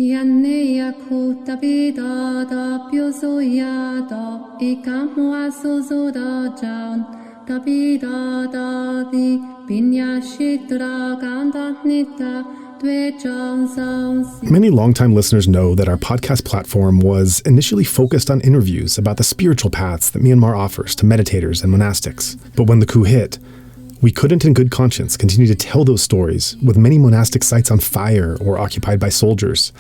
Yanneya kutabida da pyosoya da ikamwa sozo da jan tabida da di binyashitra gandanita. Many longtime listeners know that our podcast platform was initially focused on interviews about the spiritual paths that Myanmar offers to meditators and monastics. But when the coup hit, we couldn't in good conscience continue to tell those stories with many monastic sites on fire or occupied by soldiers,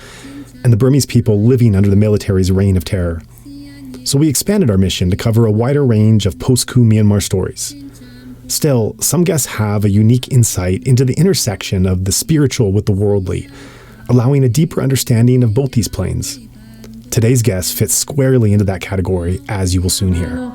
and the Burmese people living under the military's reign of terror. So we expanded our mission to cover a wider range of post-coup Myanmar stories. Still, some guests have a unique insight into the intersection of the spiritual with the worldly, allowing a deeper understanding of both these planes. Today's guest fits squarely into that category, as you will soon hear.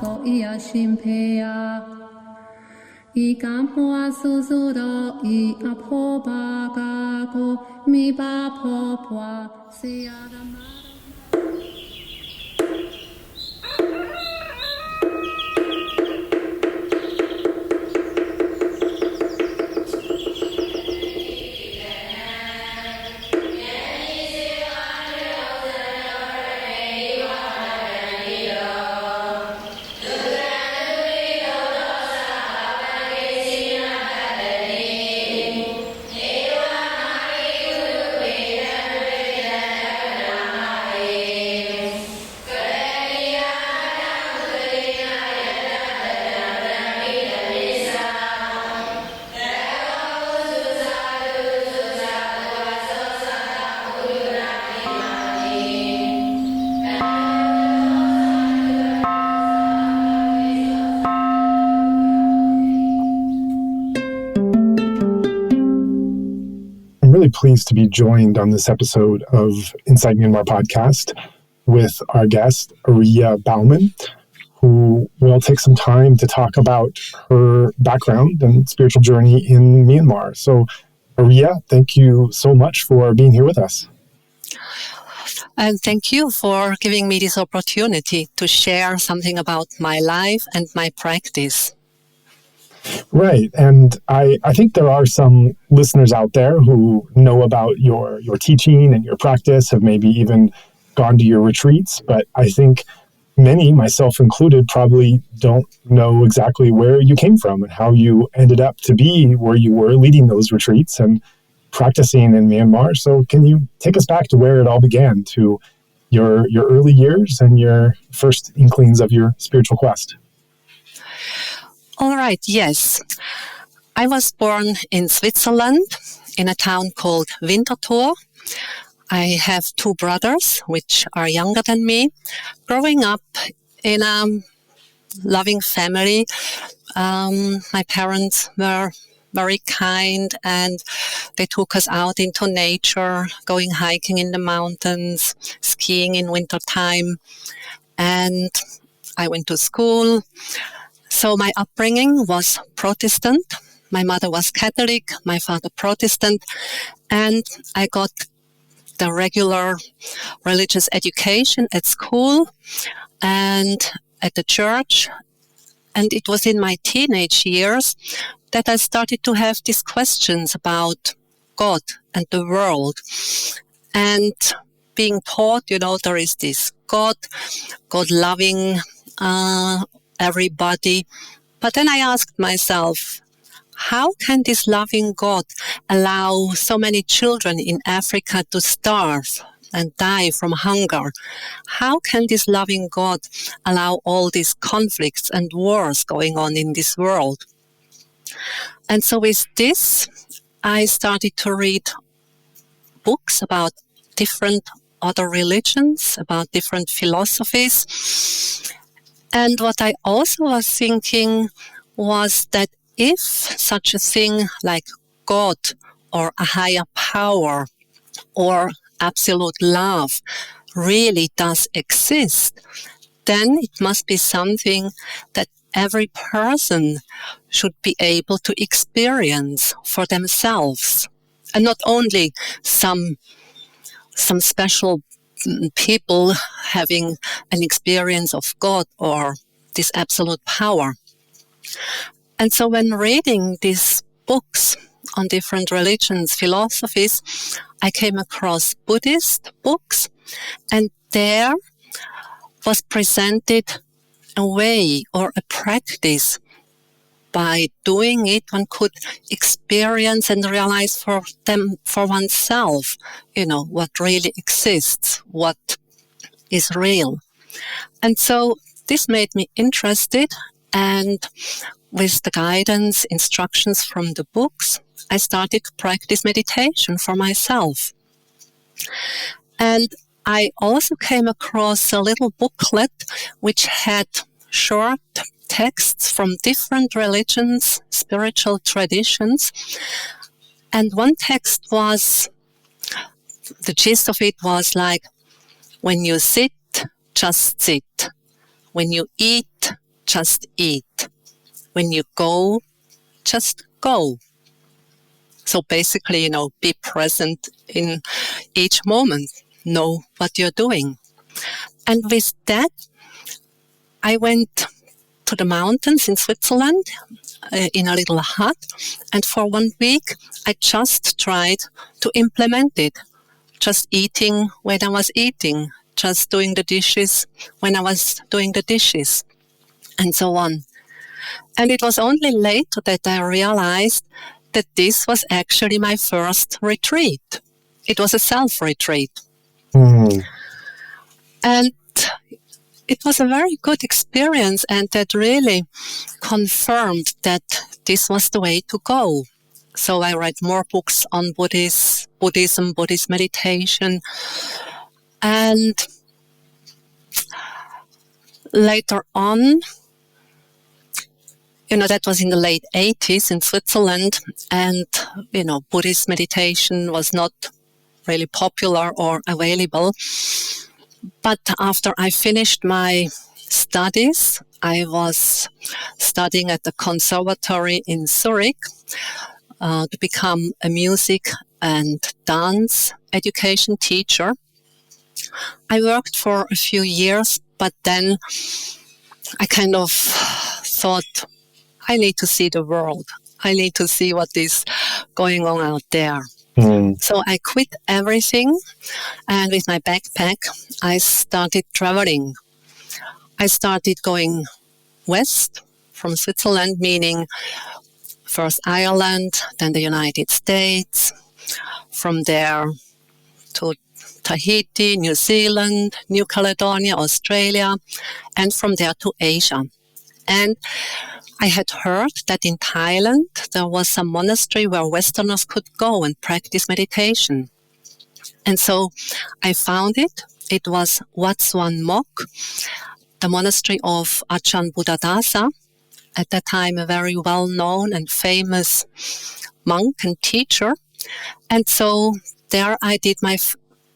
Pleased to be joined on this episode of Inside Myanmar podcast with our guest, Ariya Baumann, who will take some time to talk about her background and spiritual journey in Myanmar. So, Ariya, thank you so much for being here with us. And thank you for giving me this opportunity to share something about my life and my practice. Right. And I think there are some listeners out there who know about your teaching and your practice, have maybe even gone to your retreats. But I think many, myself included, probably don't know exactly where you came from and how you ended up to be where you were leading those retreats and practicing in Myanmar. So can you take us back to where it all began, to your early years and your first inklings of your spiritual quest? All right, yes. I was born in Switzerland, in a town called Winterthur. I have two brothers, which are younger than me. Growing up in a loving family, my parents were very kind and they took us out into nature, going hiking in the mountains, skiing in wintertime. And I went to school. So my upbringing was Protestant. My mother was Catholic, my father Protestant, and I got the regular religious education at school and at the church. And it was in my teenage years that I started to have these questions about God and the world. And being taught, there is this God loving everybody. But then I asked myself, how can this loving God allow so many children in Africa to starve and die from hunger? How can this loving God allow all these conflicts and wars going on in this world? And so with this, I started to read books about different other religions, about different philosophies. And what I also was thinking was that if such a thing like God or a higher power or absolute love really does exist, then it must be something that every person should be able to experience for themselves. And not only some special people having an experience of God or this absolute power. And so when reading these books, on different religions, philosophies, I came across Buddhist books, and there was presented a way or a practice. By doing it, one could experience and realize for oneself, what really exists, what is real. And so this made me interested, and with the guidance, instructions from the books, I started to practice meditation for myself. And I also came across a little booklet which had short texts from different religions, spiritual traditions. And one text was, the gist of it was like, when you sit, just sit. When you eat, just eat. When you go, just go. So basically, be present in each moment. Know what you're doing. And with that, I went to the mountains in Switzerland in a little hut. And for 1 week, I just tried to implement it. Just eating when I was eating. Just doing the dishes when I was doing the dishes. And so on. And it was only later that I realized that this was actually my first retreat. It was a self-retreat. And it was a very good experience, and that really confirmed that this was the way to go. So I read more books on Buddhism, Buddhist meditation, and later on, that was in the late 80s in Switzerland, and, Buddhist meditation was not really popular or available. But after I finished my studies, I was studying at the conservatory in Zurich to become a music and dance education teacher. I worked for a few years, but then I kind of thought, I need to see the world. I need to see what is going on out there. So I quit everything, and with my backpack, I started traveling. I started going west from Switzerland, meaning first Ireland, then the United States, from there to Tahiti, New Zealand, New Caledonia, Australia, and from there to Asia. And I had heard that in Thailand there was a monastery where Westerners could go and practice meditation. And so I found it. It was Wat Suan Mokkh, the monastery of Ajahn Buddhadasa, at that time a very well-known and famous monk and teacher. And so there I did my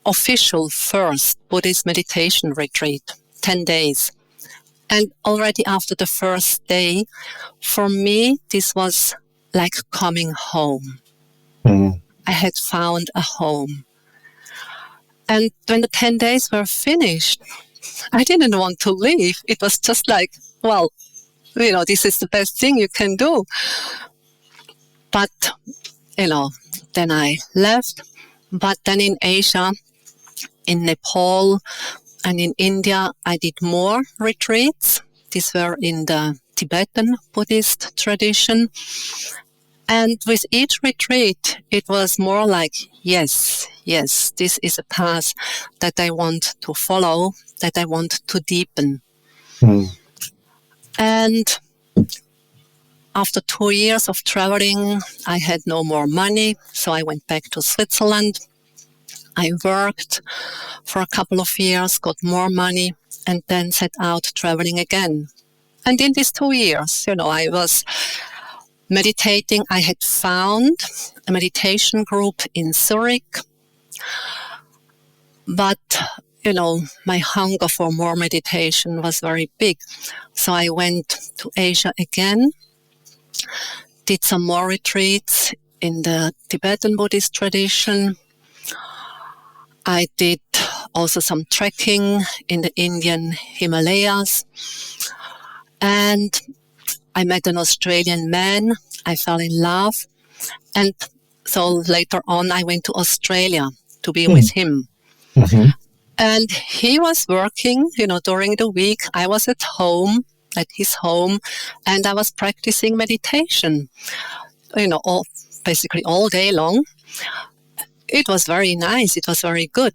official first Buddhist meditation retreat, 10 days. And already after the first day, for me, this was like coming home. I had found a home. And when the 10 days were finished, I didn't want to leave. It was just like, well, this is the best thing you can do. But, then I left. But then in Asia, in Nepal, and in India, I did more retreats. These were in the Tibetan Buddhist tradition. And with each retreat, it was more like, yes, this is a path that I want to follow, that I want to deepen. And after 2 years of traveling, I had no more money, so I went back to Switzerland. I worked for a couple of years, got more money, and then set out traveling again. And in these 2 years, I was meditating. I had found a meditation group in Zurich. But, my hunger for more meditation was very big. So I went to Asia again, did some more retreats in the Tibetan Buddhist tradition. I did also some trekking in the Indian Himalayas. And I met an Australian man. I fell in love. And so later on, I went to Australia to be with him. And he was working, during the week. I was at his home, and I was practicing meditation, basically all day long. It was very nice. It was very good.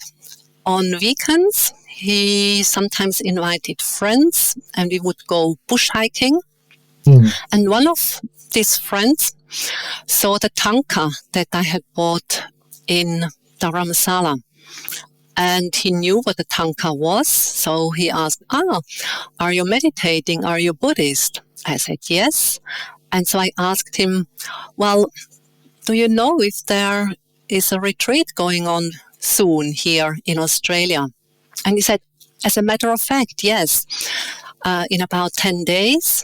On weekends, he sometimes invited friends, and we would go bush hiking. And one of these friends saw the tanka that I had bought in Dharamsala. And he knew what the tanka was. So he asked, are you meditating? Are you Buddhist? I said, yes. And so I asked him, well, do you know if there is a retreat going on soon here in Australia? And he said, as a matter of fact, yes. In about 10 days,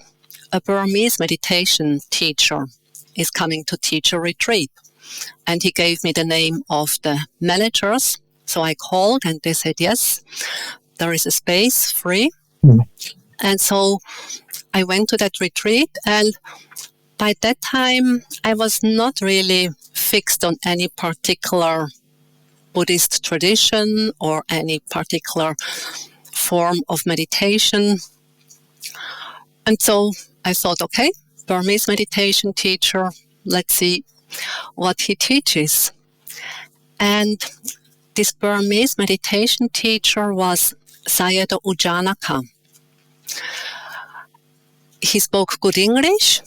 a Burmese meditation teacher is coming to teach a retreat. And he gave me the name of the managers. So I called and they said, yes, there is a space free. And so I went to that retreat. And by that time, I was not really fixed on any particular Buddhist tradition or any particular form of meditation. And so I thought, okay, Burmese meditation teacher, let's see what he teaches. And this Burmese meditation teacher was Sayadaw Janaka. He spoke good English,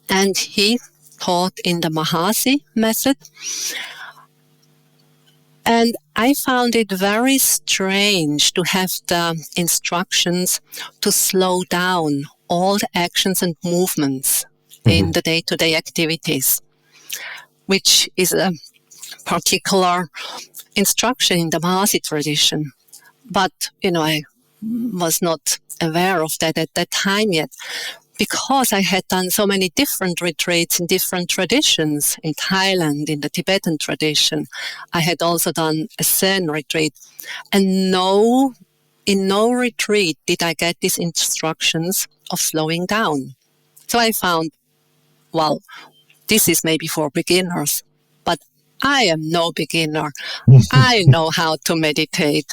and he taught in the Mahasi method. And I found it very strange to have the instructions to slow down all the actions and movements in the day-to-day activities, which is a particular instruction in the Mahasi tradition. But, I was not aware of that at that time yet, because I had done so many different retreats in different traditions. In Thailand, in the Tibetan tradition, I had also done a Zen retreat. And in no retreat did I get these instructions of slowing down. So I found, well, this is maybe for beginners, but I am no beginner. I know how to meditate.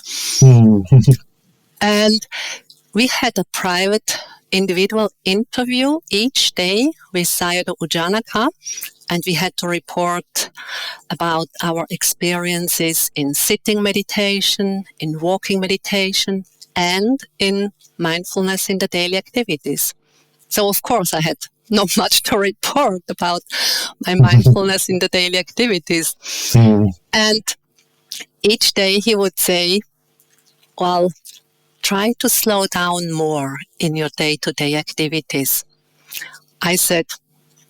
And we had a private individual interview each day with Sayadaw Janaka, and we had to report about our experiences in sitting meditation, in walking meditation, and in mindfulness in the daily activities. So, of course, I had not much to report about my mindfulness in the daily activities. And each day he would say, well, try to slow down more in your day-to-day activities. I said,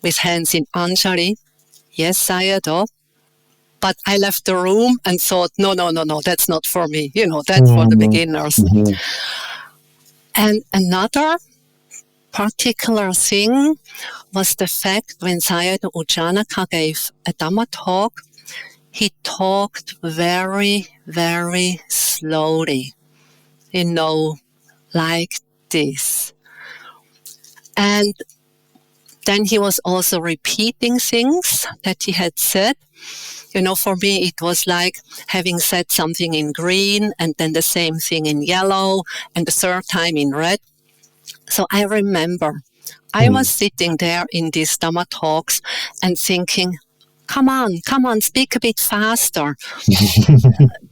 with hands in Anjali, yes, Sayadaw. But I left the room and thought, no, that's not for me. That's for the beginners. And another particular thing was the fact when Sayadaw Janaka gave a Dhamma talk, he talked very, very slowly, like this. And then he was also repeating things that he had said. For me, it was like having said something in green and then the same thing in yellow and the third time in red. So I remember I was sitting there in these Dhamma talks and thinking, come on, speak a bit faster.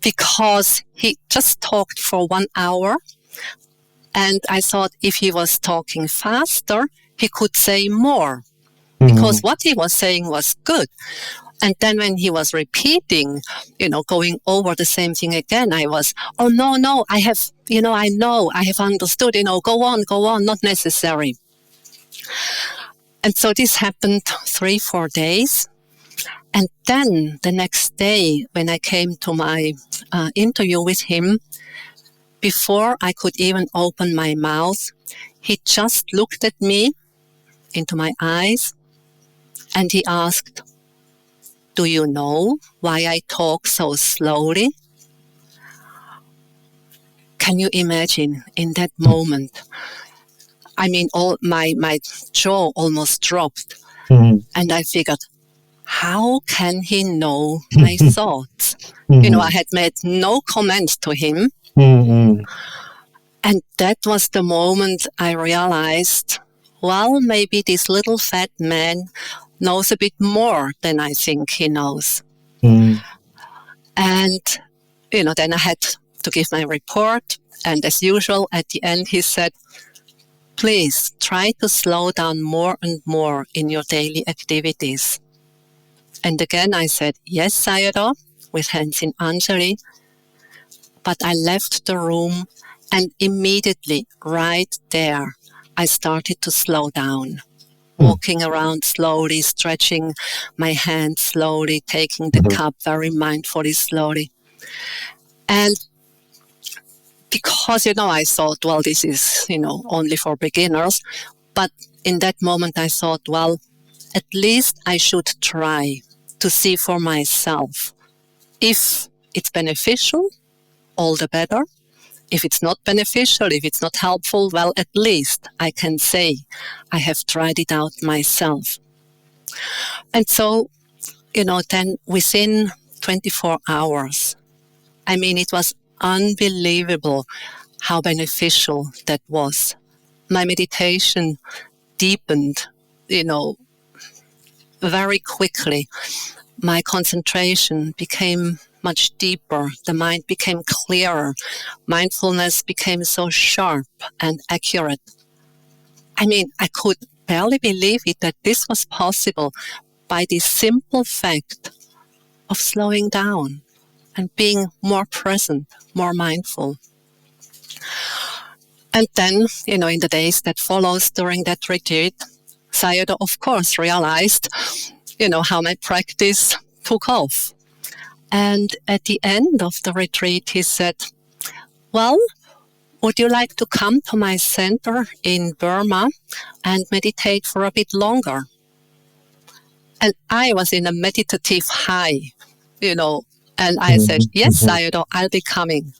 Because he just talked for 1 hour. And I thought if he was talking faster, he could say more. Because what he was saying was good. And then when he was repeating, going over the same thing again, I was, oh, no, I have, I have understood, go on, not necessary. And so this happened 3-4 days. And then the next day, when I came to my interview with him, before I could even open my mouth, he just looked at me into my eyes and he asked, do you know why I talk so slowly? Can you imagine in that moment? I mean, all my jaw almost dropped. And I figured, how can he know my thoughts? I had made no comment to him. And that was the moment I realized, well, maybe this little fat man knows a bit more than I think he knows. And, then I had to give my report. And as usual, at the end, he said, please try to slow down more and more in your daily activities. And again, I said, yes, Sayadaw, with hands in Anjali. But I left the room, and immediately, right there, I started to slow down. Walking around slowly, stretching my hands slowly, taking the cup very mindfully, slowly. And because, I thought, well, this is, only for beginners. But in that moment, I thought, well, at least I should try to see for myself. If it's beneficial, all the better. If it's not beneficial, if it's not helpful, well, at least I can say I have tried it out myself. And so, then within 24 hours, it was unbelievable how beneficial that was. My meditation deepened, very quickly. My concentration became much deeper. The mind became clearer. Mindfulness became so sharp and accurate. I could barely believe it that this was possible by the simple fact of slowing down and being more present, more mindful. And then, in the days that follows during that retreat, Sayadaw, of course, realized, how my practice took off. And at the end of the retreat, he said, well, would you like to come to my center in Burma and meditate for a bit longer? And I was in a meditative high, and I said, yes, Sayadaw, I'll be coming.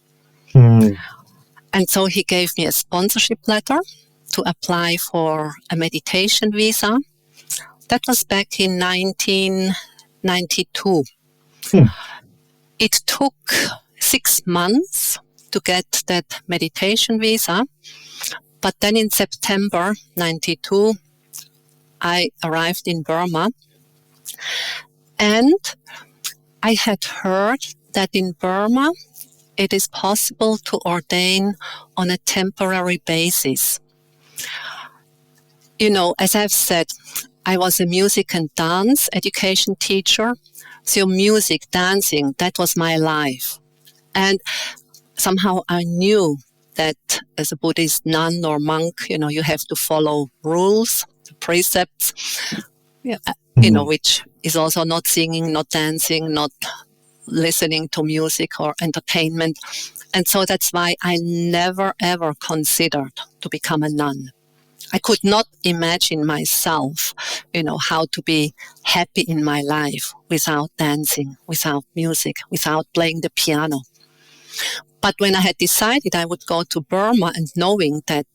And so he gave me a sponsorship letter to apply for a meditation visa. That was back in 1992. It took 6 months to get that meditation visa. But then in September 92, I arrived in Burma. And I had heard that in Burma, it is possible to ordain on a temporary basis. As I've said, I was a music and dance education teacher. So music, dancing, that was my life. And somehow I knew that as a Buddhist nun or monk, you have to follow rules, precepts, which is also not singing, not dancing, not listening to music or entertainment. And so that's why I never, ever considered to become a nun. I could not imagine myself, how to be happy in my life without dancing, without music, without playing the piano. But when I had decided I would go to Burma and knowing that,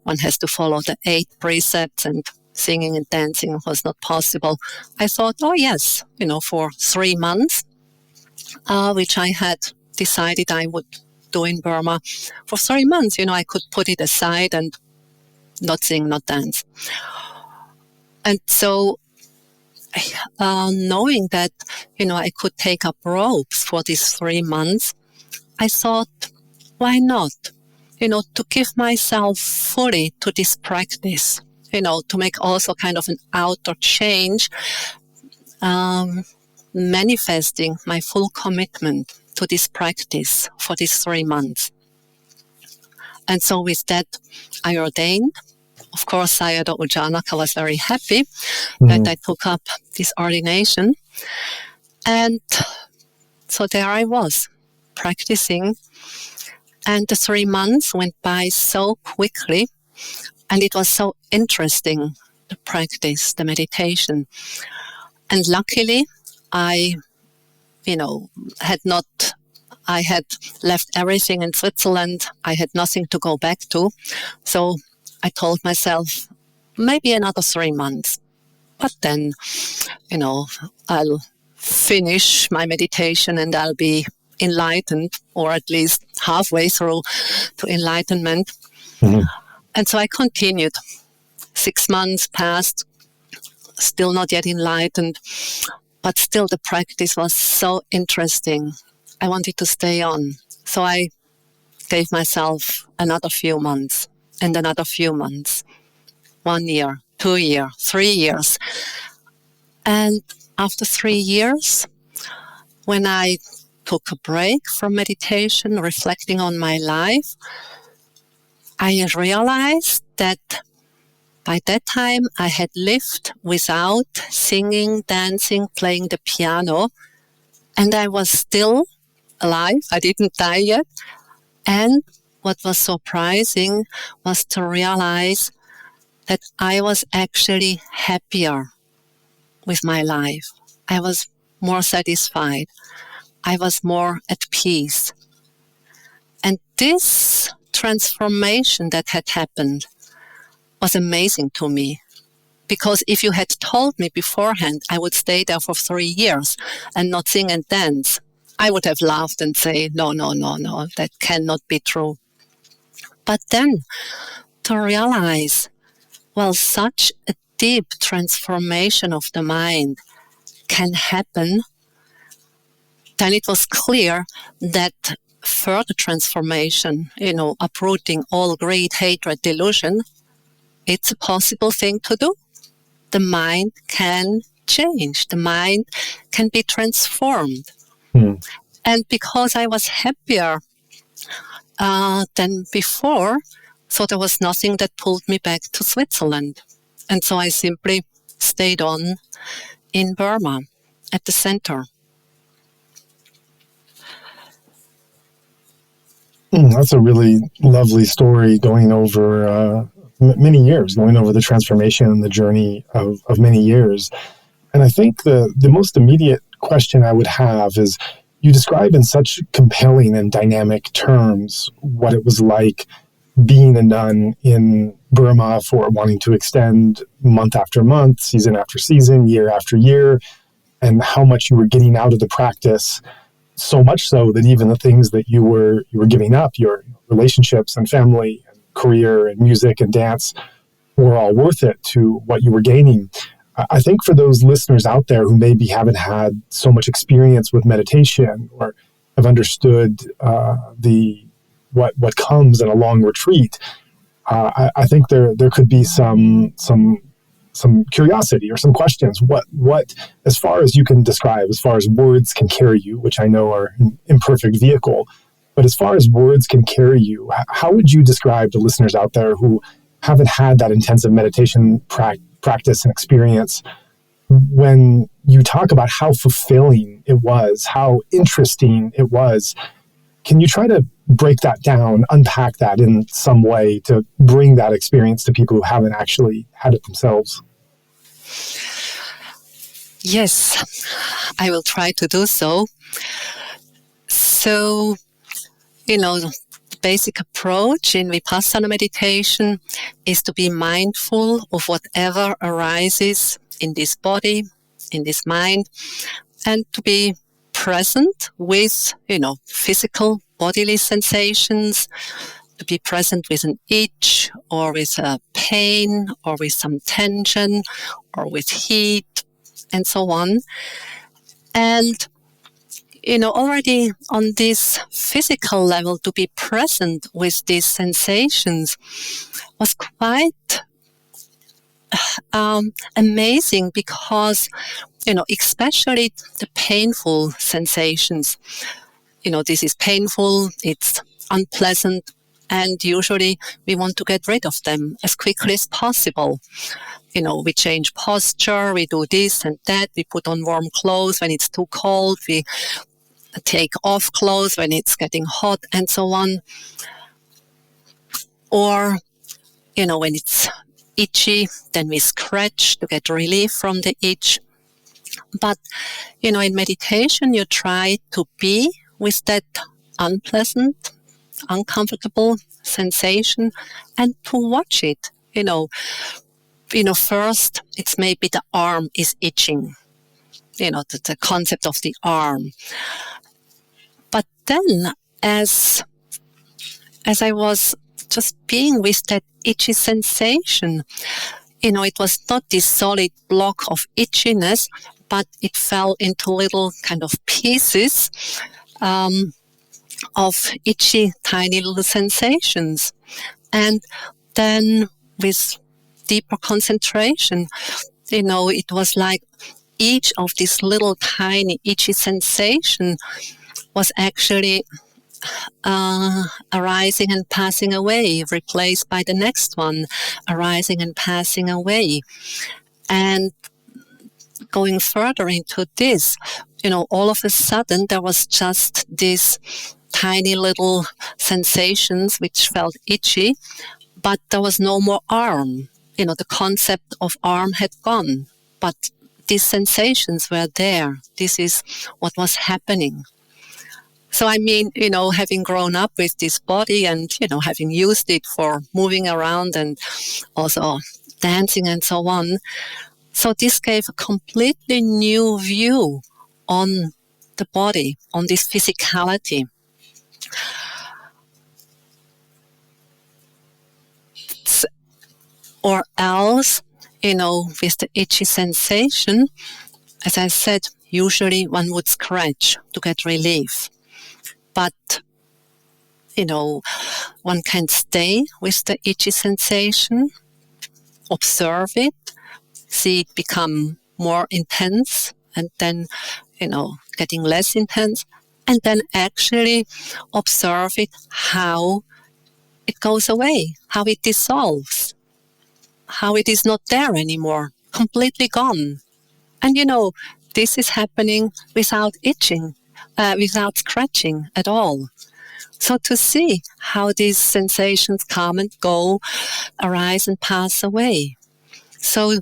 one has to follow the 8 precepts and singing and dancing was not possible, I thought, oh yes, for 3 months, which I had decided I would do in Burma, for 3 months, I could put it aside and not sing, not dance. And so knowing that, I could take up ropes for these 3 months, I thought, why not? To give myself fully to this practice, to make also kind of an outer change, manifesting my full commitment to this practice for these 3 months. And so with that, I ordained. Of course, Sayadaw Janaka was very happy that I took up this ordination. And so there I was, practicing. And the 3 months went by so quickly. And it was so interesting, the practice, the meditation. And luckily, I had left everything in Switzerland. I had nothing to go back to. So I told myself, maybe another 3 months. But then, I'll finish my meditation and I'll be enlightened, or at least halfway through to enlightenment. Mm-hmm. And so I continued. 6 months passed, still not yet enlightened, but still the practice was so interesting. I wanted to stay on. So I gave myself another few months and another few months. 1 year, 2 years, 3 years. And after 3 years, when I took a break from meditation, reflecting on my life, I realized that by that time I had lived without singing, dancing, playing the piano, and I was still alive. I didn't die yet. And what was surprising was to realize that I was actually happier with my life. I was more satisfied. I was more at peace. And this transformation that had happened was amazing to me. Because if you had told me beforehand I would stay there for 3 years and not sing and dance, I would have laughed and say, no, that cannot be true. But then to realize, well, such a deep transformation of the mind can happen, then it was clear that further transformation, uprooting all greed, hatred, delusion, it's a possible thing to do. The mind can change. The mind can be transformed. And because I was happier than before, so there was nothing that pulled me back to Switzerland. And so I simply stayed on in Burma at the center. That's a really lovely story, going over many years, going over the transformation and the journey of many years. And I think the most immediate question I would have is, you describe in such compelling and dynamic terms what it was like being a nun in Burma, for wanting to extend month after month, season after season, year after year, and how much you were getting out of the practice, so much so that even the things that you were giving up, your relationships and family and career and music and dance, were all worth it to what you were gaining. I think for those listeners out there who maybe haven't had so much experience with meditation or have understood what comes in a long retreat, I think there could be some curiosity or some questions. What, as far as you can describe, as far as words can carry you, which I know are an imperfect vehicle, but as far as words can carry you, how would you describe to listeners out there who haven't had that intensive meditation practice and experience, when you talk about how fulfilling it was, how interesting it was? Can you try to break that down, unpack that in some way to bring that experience to people who haven't actually had it themselves? Yes, I will try to do so. So, the basic approach in Vipassana meditation is to be mindful of whatever arises in this body, in this mind, and to be present with, physical bodily sensations, to be present with an itch or with a pain or with some tension or with heat and so on. And, already on this physical level, to be present with these sensations was quite amazing, because, especially the painful sensations, this is painful, it's unpleasant, and usually we want to get rid of them as quickly as possible. We change posture, we do this and that, we put on warm clothes when it's too cold, we take off clothes when it's getting hot, and so on. Or, when it's itchy, then we scratch to get relief from the itch. But, in meditation, you try to be with that unpleasant, uncomfortable sensation and to watch it, first it's maybe the arm is itching, the concept of the arm. But then as I was just being with that itchy sensation, it was not this solid block of itchiness, but it fell into little kind of pieces of itchy, tiny little sensations. And then with deeper concentration, it was like each of these little tiny itchy sensation was actually arising and passing away, replaced by the next one, arising and passing away. And going further into this, all of a sudden there was just these tiny little sensations which felt itchy, but there was no more arm. The concept of arm had gone, but these sensations were there. This is what was happening. So I mean, having grown up with this body and, having used it for moving around and also dancing and so on. So this gave a completely new view on the body, on this physicality. Or else, with the itchy sensation, as I said, usually one would scratch to get relief. But, one can stay with the itchy sensation, observe it, see it become more intense, and then, getting less intense, and then actually observe it, how it goes away, how it dissolves, how it is not there anymore, completely gone. And, this is happening without itching. Without scratching at all. So to see how these sensations come and go, arise and pass away. So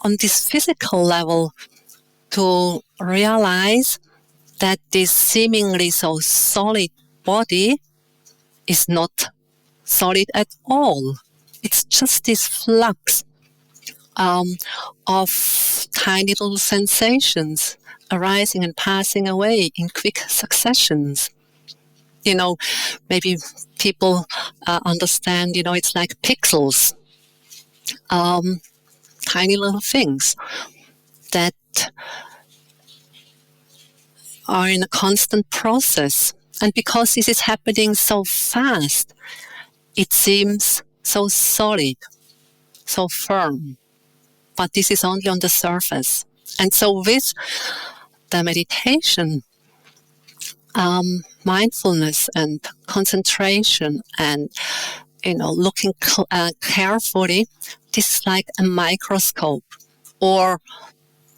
on this physical level, to realize that this seemingly so solid body is not solid at all. It's just this flux of tiny little sensations arising and passing away in quick successions. Maybe people understand, it's like pixels, tiny little things that are in a constant process. And because this is happening so fast, it seems so solid, so firm. But this is only on the surface. And so with the meditation, mindfulness and concentration and, looking carefully, this is like a microscope or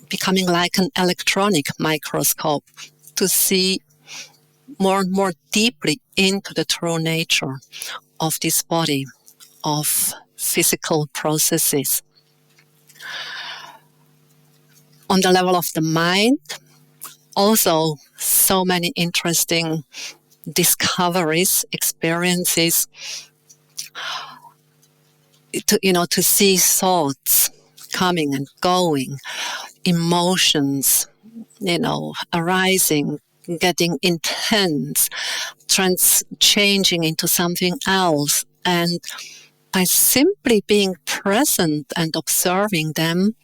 becoming like an electronic microscope to see more and more deeply into the true nature of this body, of physical processes. On the level of the mind, also so many interesting discoveries, experiences, to see thoughts coming and going, emotions, arising, getting intense, changing into something else. And by simply being present and observing them,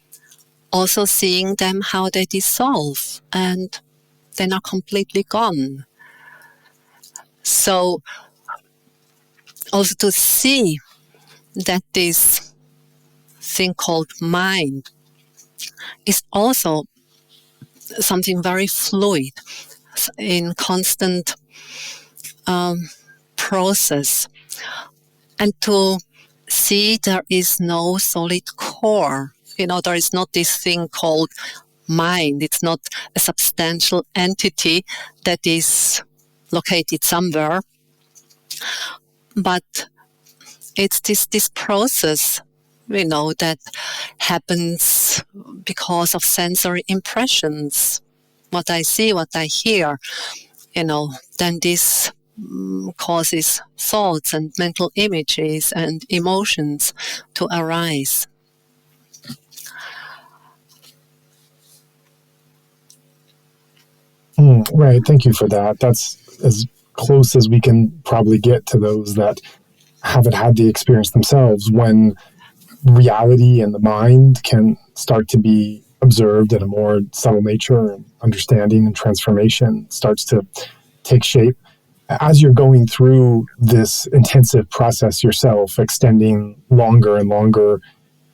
also seeing them how they dissolve and then are completely gone. So also to see that this thing called mind is also something very fluid, in constant process, and to see there is no solid core. There is not this thing called mind. It's not a substantial entity that is located somewhere, but it's this process, that happens because of sensory impressions. What I see, what I hear, then this causes thoughts and mental images and emotions to arise. Right. Thank you for that. That's as close as we can probably get to those that haven't had the experience themselves, when reality and the mind can start to be observed at a more subtle nature, and understanding and transformation starts to take shape. As you're going through this intensive process yourself, extending longer and longer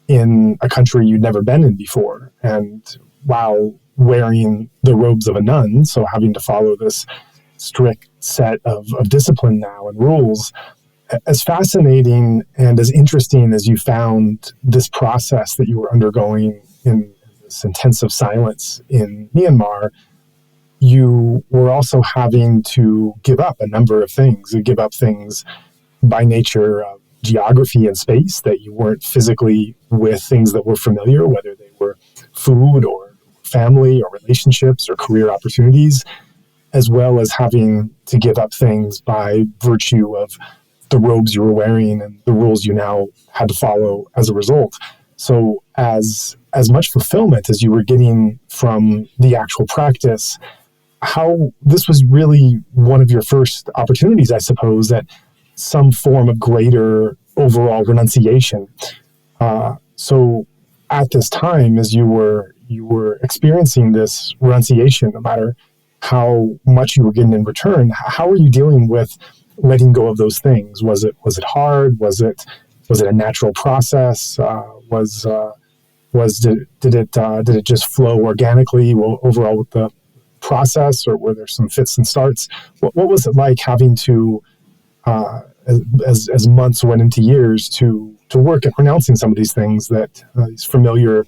in a country you'd never been in before, and while wearing the robes of a nun, so having to follow this strict set of discipline now and rules, as fascinating and as interesting as you found this process that you were undergoing in this intensive silence in Myanmar, you were also having to give up a number of things. You give up things by nature of geography and space, that you weren't physically with things that were familiar, whether they were food or family or relationships or career opportunities, as well as having to give up things by virtue of the robes you were wearing and the rules you now had to follow as a result. So as much fulfillment as you were getting from the actual practice, how this was really one of your first opportunities, I suppose, at some form of greater overall renunciation. So at this time, as you were experiencing this renunciation, no matter how much you were getting in return, how were you dealing with letting go of those things? Was it hard? Was it a natural process? Did it just flow organically overall with the process, or were there some fits and starts? What was it like having to, as months went into years, to work at renouncing some of these things, that these familiar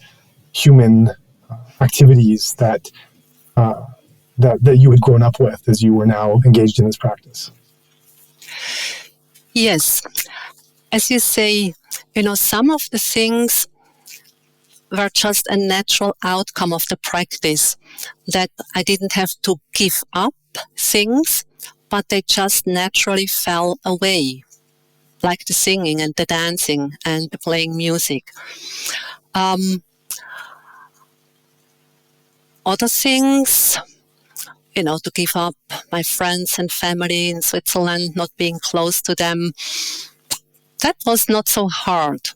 human activities that you had grown up with as you were now engaged in this practice? Yes. As you say, some of the things were just a natural outcome of the practice, that I didn't have to give up things, but they just naturally fell away, like the singing and the dancing and the playing music. Other things, to give up my friends and family in Switzerland, not being close to them, that was not so hard.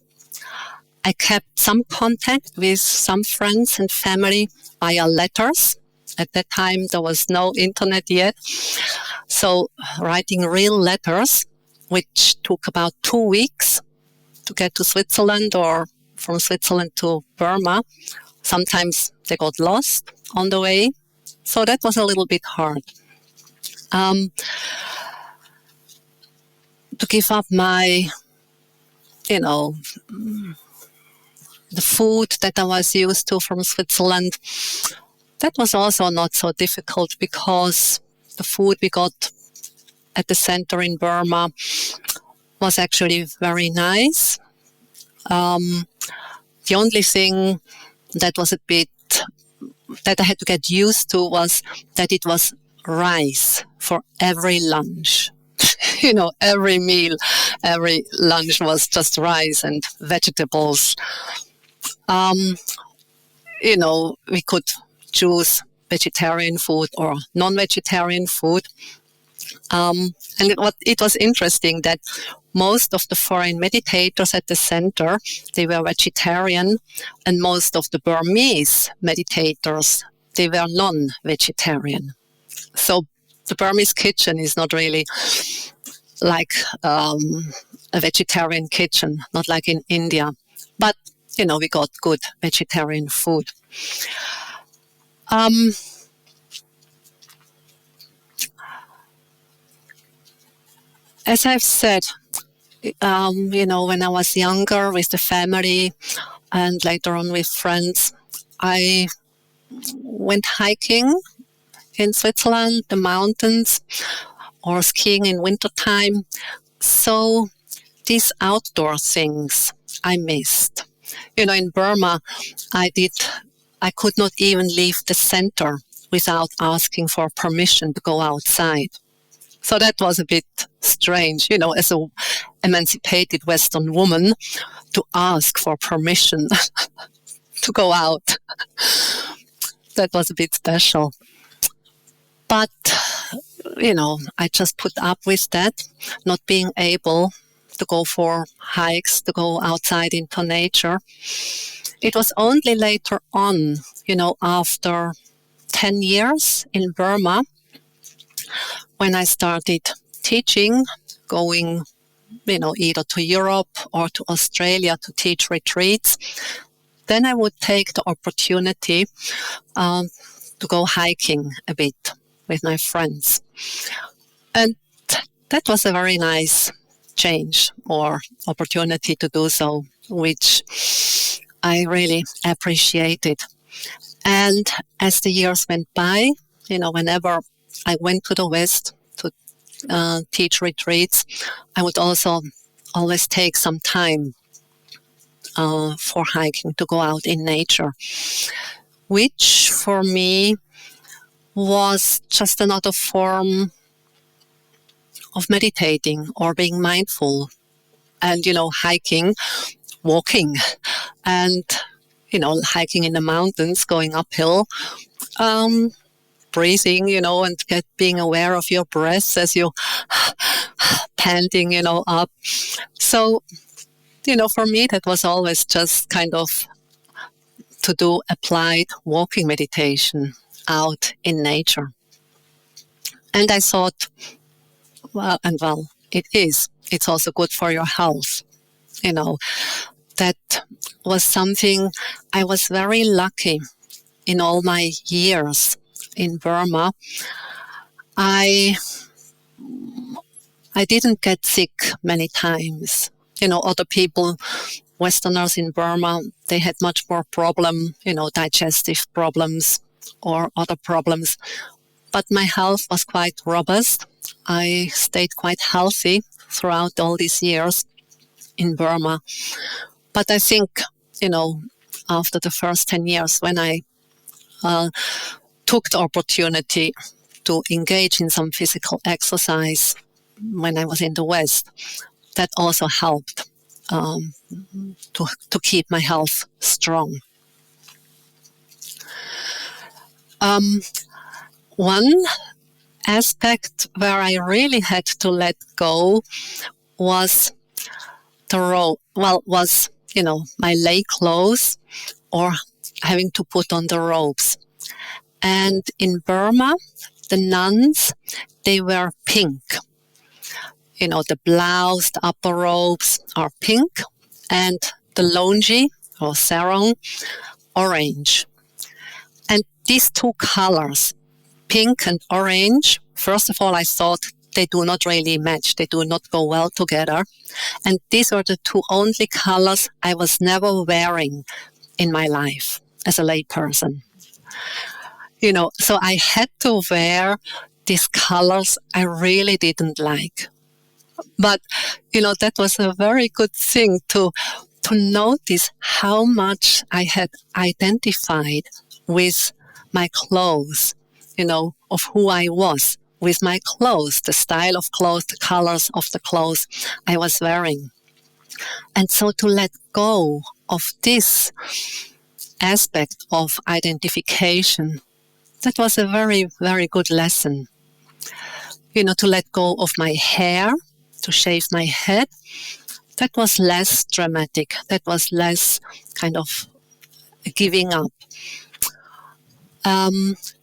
I kept some contact with some friends and family via letters. At that time, there was no internet yet. So writing real letters, which took about 2 weeks to get to Switzerland, or from Switzerland to Burma. Sometimes they got lost on the way. So that was a little bit hard. To give up my, the food that I was used to from Switzerland, that was also not so difficult, because the food we got at the center in Burma was actually very nice. The only thing that was a bit that I had to get used to was that it was rice for every lunch. Every meal, every lunch was just rice and vegetables. We could choose vegetarian food or non-vegetarian food. And it was interesting that most of the foreign meditators at the center, they were vegetarian, and most of the Burmese meditators, they were non-vegetarian. So the Burmese kitchen is not really like a vegetarian kitchen, not like in India. But, we got good vegetarian food. As I've said, when I was younger with the family and later on with friends, I went hiking in Switzerland, the mountains, or skiing in wintertime. So these outdoor things I missed. In Burma, I could not even leave the center without asking for permission to go outside. So that was a bit strange, as a emancipated Western woman, to ask for permission to go out. That was a bit special. But, I just put up with that, not being able to go for hikes, to go outside into nature. It was only later on, after 10 years in Burma, when I started teaching, going, either to Europe or to Australia to teach retreats, then I would take the opportunity to go hiking a bit with my friends. And that was a very nice change or opportunity to do so, which I really appreciated. And as the years went by, whenever I went to the West to teach retreats, I would also always take some time for hiking, to go out in nature, which for me was just another form of meditating or being mindful. And, hiking, walking, and, hiking in the mountains, going uphill, breathing, and being aware of your breath as you panting, up. So, for me, that was always just kind of to do applied walking meditation out in nature. And I thought, well, it is. It's also good for your health. That was something I was very lucky in all my years in Burma. I didn't get sick many times. Other people, Westerners in Burma, they had much more problem, digestive problems or other problems. But my health was quite robust. I stayed quite healthy throughout all these years in Burma. But I think, after the first 10 years, when I took the opportunity to engage in some physical exercise when I was in the West, that also helped to keep my health strong. One aspect where I really had to let go was my lay clothes or having to put on the robes. And in Burma, the nuns, they wear pink. The blouse, the upper robes are pink, and the longi or sarong, orange. And these two colors, pink and orange, first of all, I thought they do not really match. They do not go well together. And these are the two only colors I was never wearing in my life as a lay person. So I had to wear these colors I really didn't like. But, that was a very good thing to notice how much I had identified with my clothes, of who I was, with my clothes, the style of clothes, the colors of the clothes I was wearing. And so to let go of this aspect of identification, that was a very, very good lesson. To let go of my hair, to shave my head, that was less dramatic. That was less kind of giving up.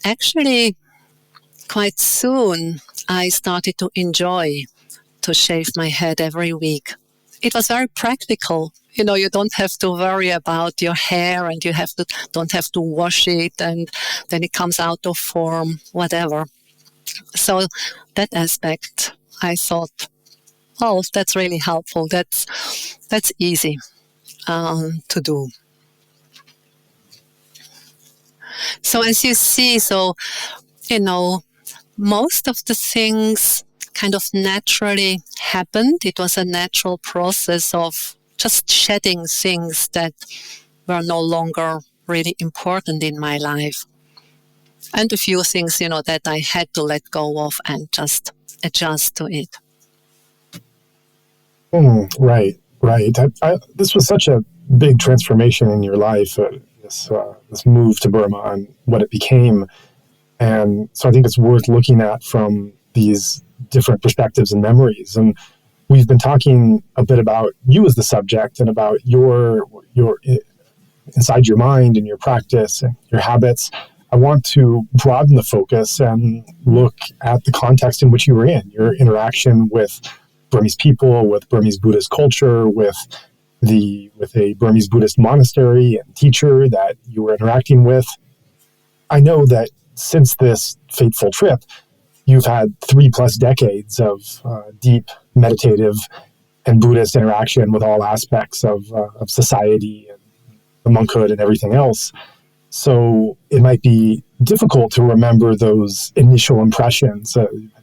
Actually, quite soon, I started to enjoy to shave my head every week. It was very practical. You don't have to worry about your hair, and you don't have to wash it, and then it comes out of form, whatever. So that aspect, I thought, oh, that's really helpful. That's easy to do. So as you see, most of the things kind of naturally happened. It was a natural process of just shedding things that were no longer really important in my life. and a few things, that I had to let go of and just adjust to it. Right. This was such a big transformation in your life, this move to Burma and what it became. And so I think it's worth looking at from these different perspectives and memories. And we've been talking a bit about you as the subject and about your inside your mind and your practice and your habits. I want to broaden the focus and look at the context in which you were in, your interaction with Burmese people, with Burmese Buddhist culture, with a Burmese Buddhist monastery and teacher that you were interacting with. I know that since this fateful trip, you've had 3+ decades of deep meditative and Buddhist interaction with all aspects of society and the monkhood and everything else. So it might be difficult to remember those initial impressions.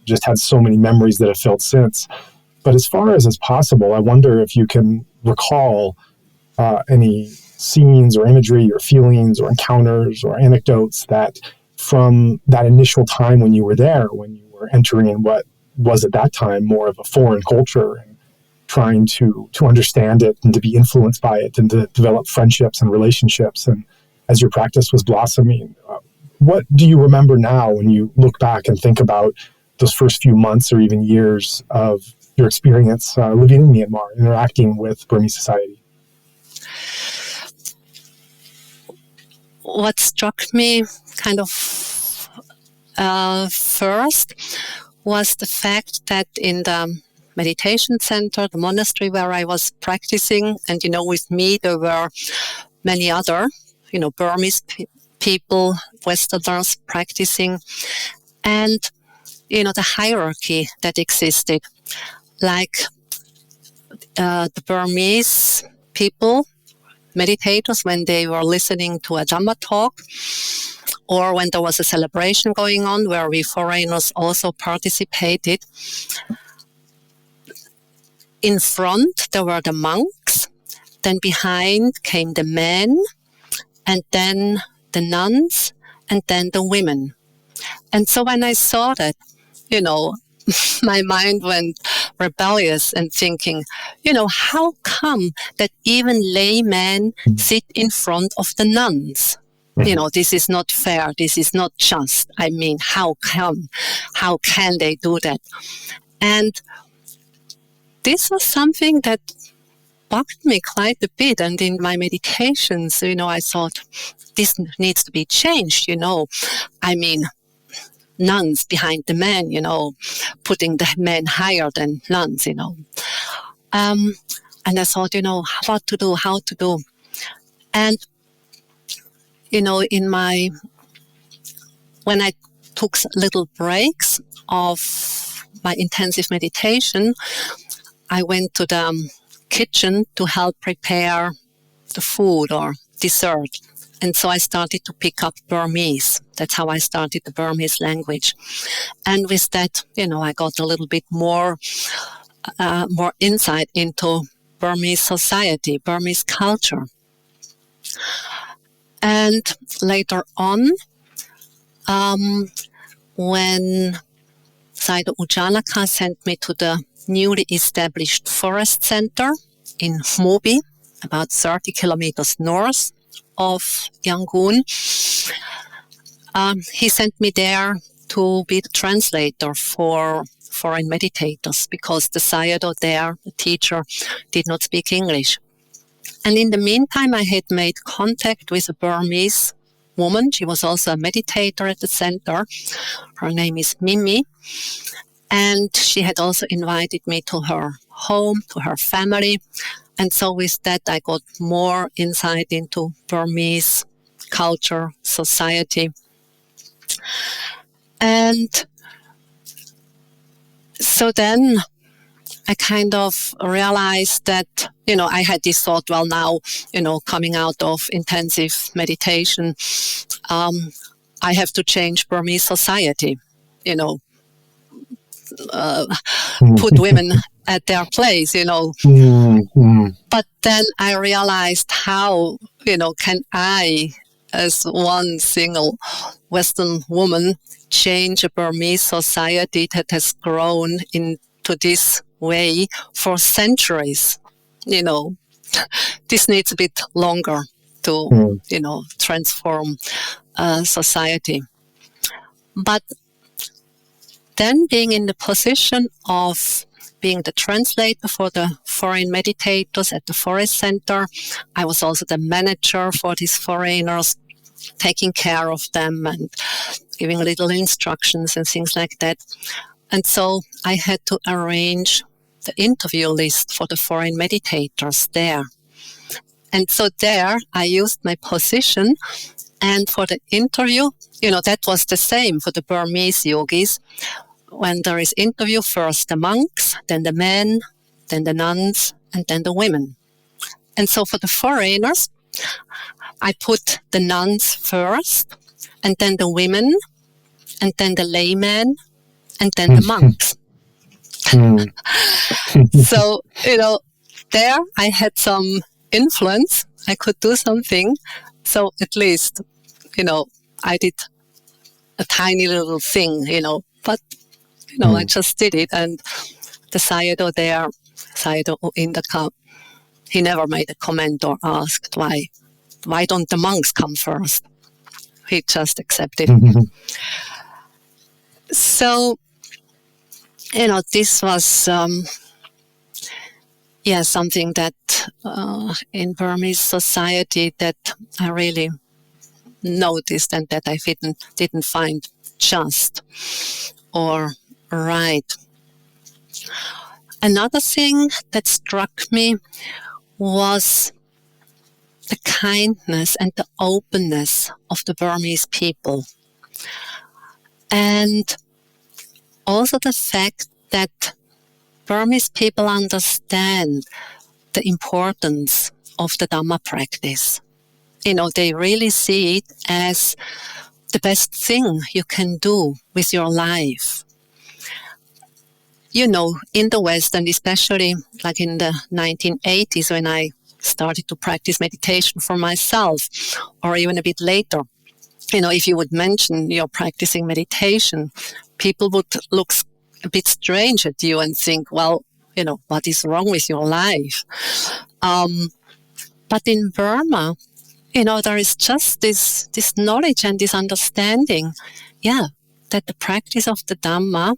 Just had so many memories that have felt since. But as far as is possible, I wonder if you can recall any scenes or imagery or feelings or encounters or anecdotes that from that initial time when you were there, when you were entering what was at that time more of a foreign culture and trying to understand it and to be influenced by it and to develop friendships and relationships. And as your practice was blossoming, what do you remember now when you look back and think about those first few months or even years of your experience living in Myanmar, interacting with Burmese society? What struck me kind of first was the fact that in the meditation center, the monastery where I was practicing, and with me there were many other, Burmese people, Westerners practicing, and the hierarchy that existed, like the Burmese people, meditators, when they were listening to a Dhamma talk, or when there was a celebration going on where we foreigners also participated. In front, there were the monks, then behind came the men, and then the nuns, and then the women. And so when I saw that, my mind went rebellious and thinking, how come that even laymen sit in front of the nuns? This is not fair. This is not just. I mean, how come? How can they do that? And this was something that bugged me quite a bit. And in my meditations, I thought, this needs to be changed, I mean, nuns behind the men, putting the men higher than nuns, And I thought, what to do, how to do. And, when I took little breaks of my intensive meditation, I went to the kitchen to help prepare the food or dessert. And so I started to pick up Burmese. That's how I started the Burmese language. And with that, I got a little bit more insight into Burmese society, Burmese culture. And later on, when Sayadaw Janaka sent me to the newly established forest center in Mobi, about 30 kilometers north of Yangon, he sent me there to be the translator for foreign meditators because the Sayadaw there, the teacher, did not speak English. And in the meantime, I had made contact with a Burmese woman. She was also a meditator at the center. Her name is Mimi. And she had also invited me to her home, to her family. And so with that, I got more insight into Burmese culture, society. And so then I kind of realized that, I had this thought, well, now, coming out of intensive meditation, I have to change Burmese society, put women at their place, But then I realized how, can I as one single Western woman change a Burmese society that has grown into this way for centuries. This needs a bit longer to, transform society. But then being in the position of being the translator for the foreign meditators at the Forest Center, I was also the manager for these foreigners, taking care of them and giving little instructions and things like that. And so I had to arrange the interview list for the foreign meditators there. And so there I used my position, and for the interview, that was the same for the Burmese yogis. When there is interview, first the monks, then the men, then the nuns, and then the women. And so for the foreigners, I put the nuns first, and then the women, and then the laymen, and then the monks. So, there I had some influence. I could do something. So at least, I did a tiny little thing, but, I just did it. And the Sayadaw there, Sayadaw Indaka, he never made a comment or asked why don't the monks come first? He just accepted. So, this was, something that in Burmese society that I really noticed and that I didn't find just or right. Another thing that struck me was the kindness and the openness of the Burmese people. And also the fact that Burmese people understand the importance of the Dhamma practice. They really see it as the best thing you can do with your life. In the West, and especially like in the 1980s when I started to practice meditation for myself, or even a bit later, if you would mention you're practicing meditation, people would look a bit strange at you and think, well, what is wrong with your life? But in Burma, there is just this knowledge and this understanding, that the practice of the Dhamma,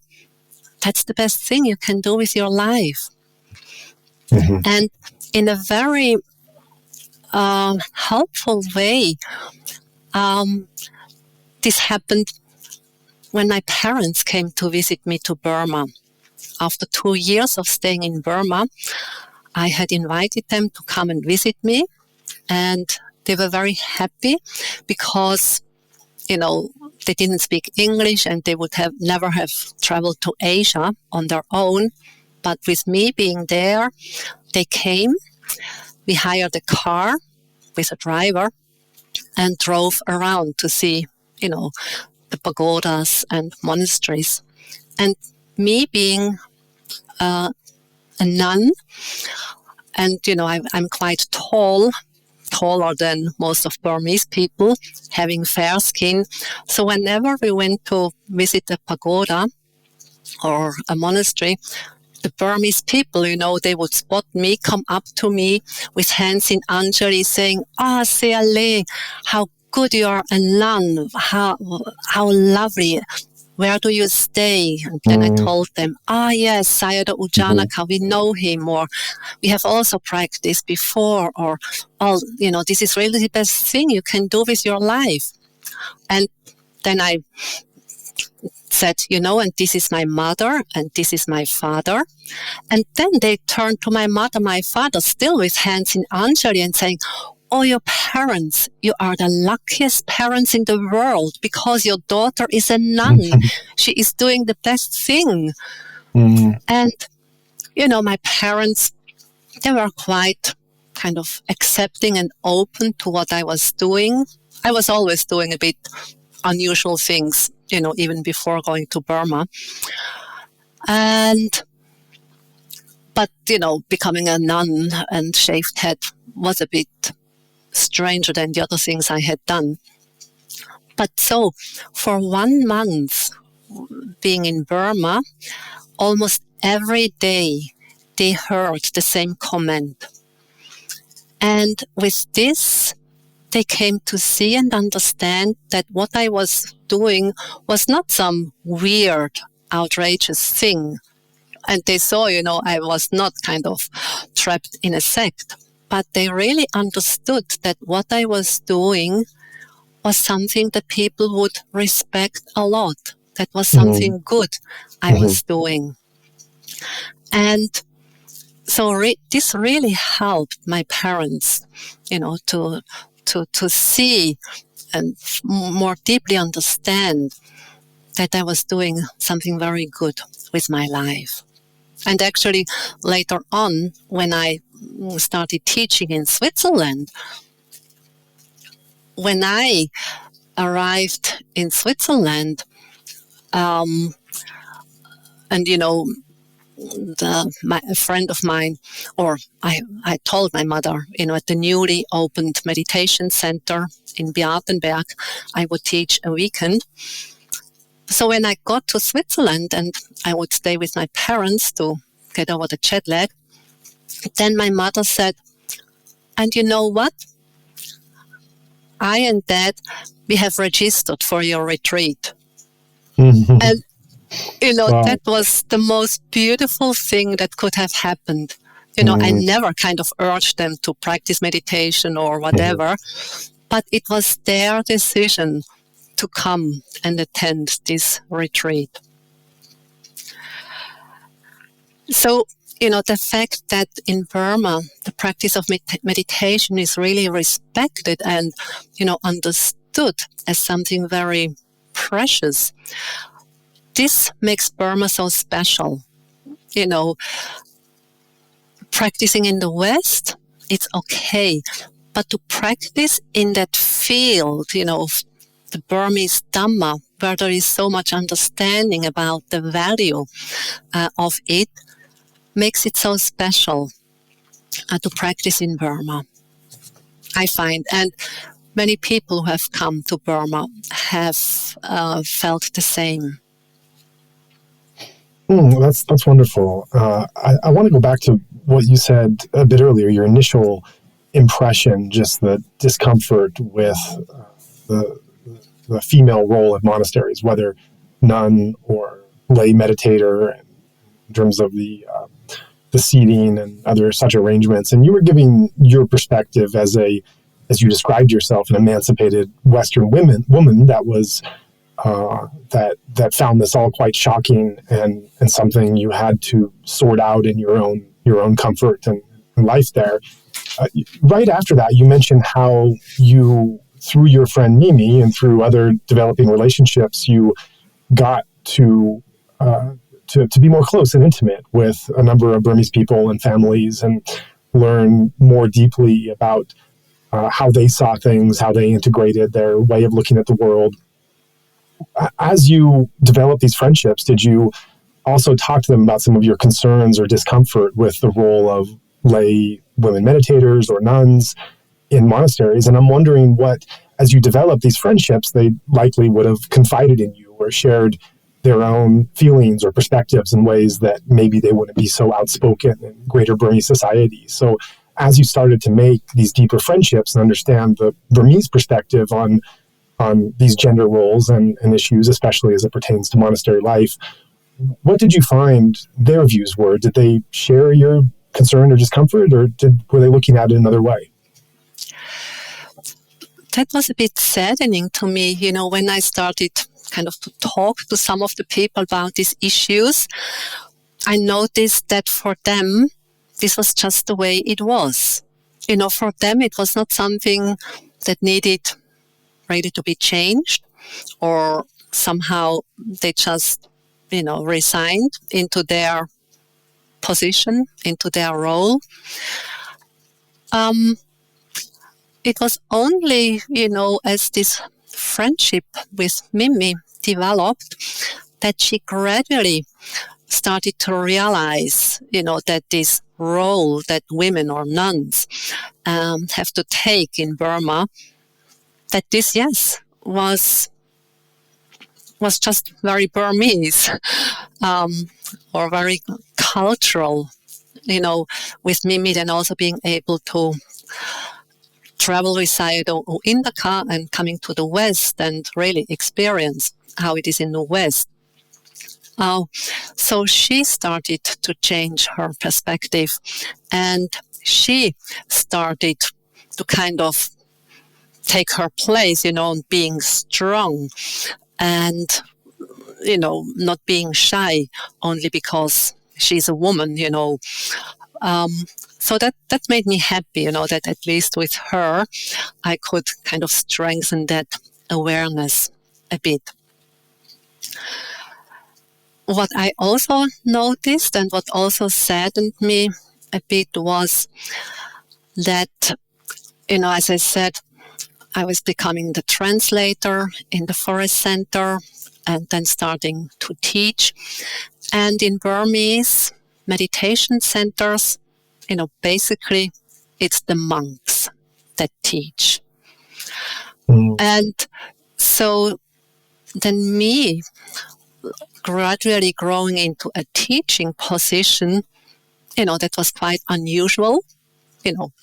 that's the best thing you can do with your life. And in a very helpful way, this happened when my parents came to visit me to Burma. After 2 years of staying in Burma, I had invited them to come and visit me, and they were very happy because, they didn't speak English and they would never have traveled to Asia on their own. But with me being there, they came. We hired a car with a driver and drove around to see, the pagodas and monasteries. And me being a nun, and, I'm quite tall, taller than most of Burmese people, having fair skin. So whenever we went to visit a pagoda or a monastery, the Burmese people, they would spot me, come up to me with hands in Anjali saying, Seale, how good you are a nun, how lovely. Where do you stay? And then I told them, yes, Sayadaw Janaka, we know him, or we have also practiced before, or, this is really the best thing you can do with your life. And then I said, and this is my mother, and this is my father. And then they turned to my mother, my father, still with hands in Anjali and saying, your parents, you are the luckiest parents in the world because your daughter is a nun. She is doing the best thing. And, my parents, they were quite kind of accepting and open to what I was doing. I was always doing a bit unusual things, even before going to Burma. But, becoming a nun and shaved head was a bit stranger than the other things I had done. But so, for 1 month being in Burma, almost every day they heard the same comment. And with this, they came to see and understand that what I was doing was not some weird, outrageous thing. And they saw, I was not kind of trapped in a sect. But they really understood that what I was doing was something that people would respect a lot. That was something good I was doing. And so this really helped my parents, to see and more deeply understand that I was doing something very good with my life. And actually, later on, when I started teaching in Switzerland, when I arrived in Switzerland, and a friend of mine, or I told my mother, at the newly opened meditation center in Beatenberg, I would teach a weekend. So when I got to Switzerland and I would stay with my parents to get over the jet lag, then my mother said, and you know what? I and Dad, we have registered for your retreat. And, wow. That was the most beautiful thing that could have happened. I never kind of urged them to practice meditation or whatever, but it was their decision to come and attend this retreat. So, the fact that in Burma, the practice of meditation is really respected and, understood as something very precious. This makes Burma so special. Practicing in the West, it's okay. But to practice in that field, the Burmese Dhamma, where there is so much understanding about the value of it, makes it so special to practice in Burma, I find. And many people who have come to Burma have felt the same. That's wonderful. I want to go back to what you said a bit earlier, your initial impression, just the discomfort with the female role of monasteries, whether nun or lay meditator, in terms of the seating and other such arrangements. And you were giving your perspective as you described yourself, an emancipated Western woman that was that found this all quite shocking and something you had to sort out in your own comfort and life there. Right after that, you mentioned how you, through your friend Mimi and through other developing relationships, you got to be more close and intimate with a number of Burmese people and families and learn more deeply about how they saw things, how they integrated their way of looking at the world. As you developed these friendships, did you also talk to them about some of your concerns or discomfort with the role of lay women meditators or nuns in monasteries? And I'm wondering what, as you develop these friendships, they likely would have confided in you or shared their own feelings or perspectives in ways that maybe they wouldn't be so outspoken in greater Burmese society. So as you started to make these deeper friendships and understand the Burmese perspective on these gender roles and issues, especially as it pertains to monastery life, what did you find their views were? Did they share your concern or discomfort, or were they looking at it another way? That was a bit saddening to me, when I started kind of to talk to some of the people about these issues. I noticed that for them, this was just the way it was. For them, it was not something that needed ready to be changed, or somehow they just, resigned into their position, into their role. It was only, as this friendship with Mimi developed, that she gradually started to realize, that this role that women or nuns have to take in Burma, that this, yes, was just very Burmese or very cultural, with Mimi then also being able to travel with Sayadaw in the car and coming to the West and really experience how it is in the West. So she started to change her perspective, and she started to kind of take her place, being strong and, not being shy only because she's a woman, So that made me happy, that at least with her, I could kind of strengthen that awareness a bit. What I also noticed and what also saddened me a bit was that, as I said, I was becoming the translator in the forest center and then starting to teach. And in Burmese meditation centers, basically it's the monks that teach. And so then me gradually growing into a teaching position, that was quite unusual,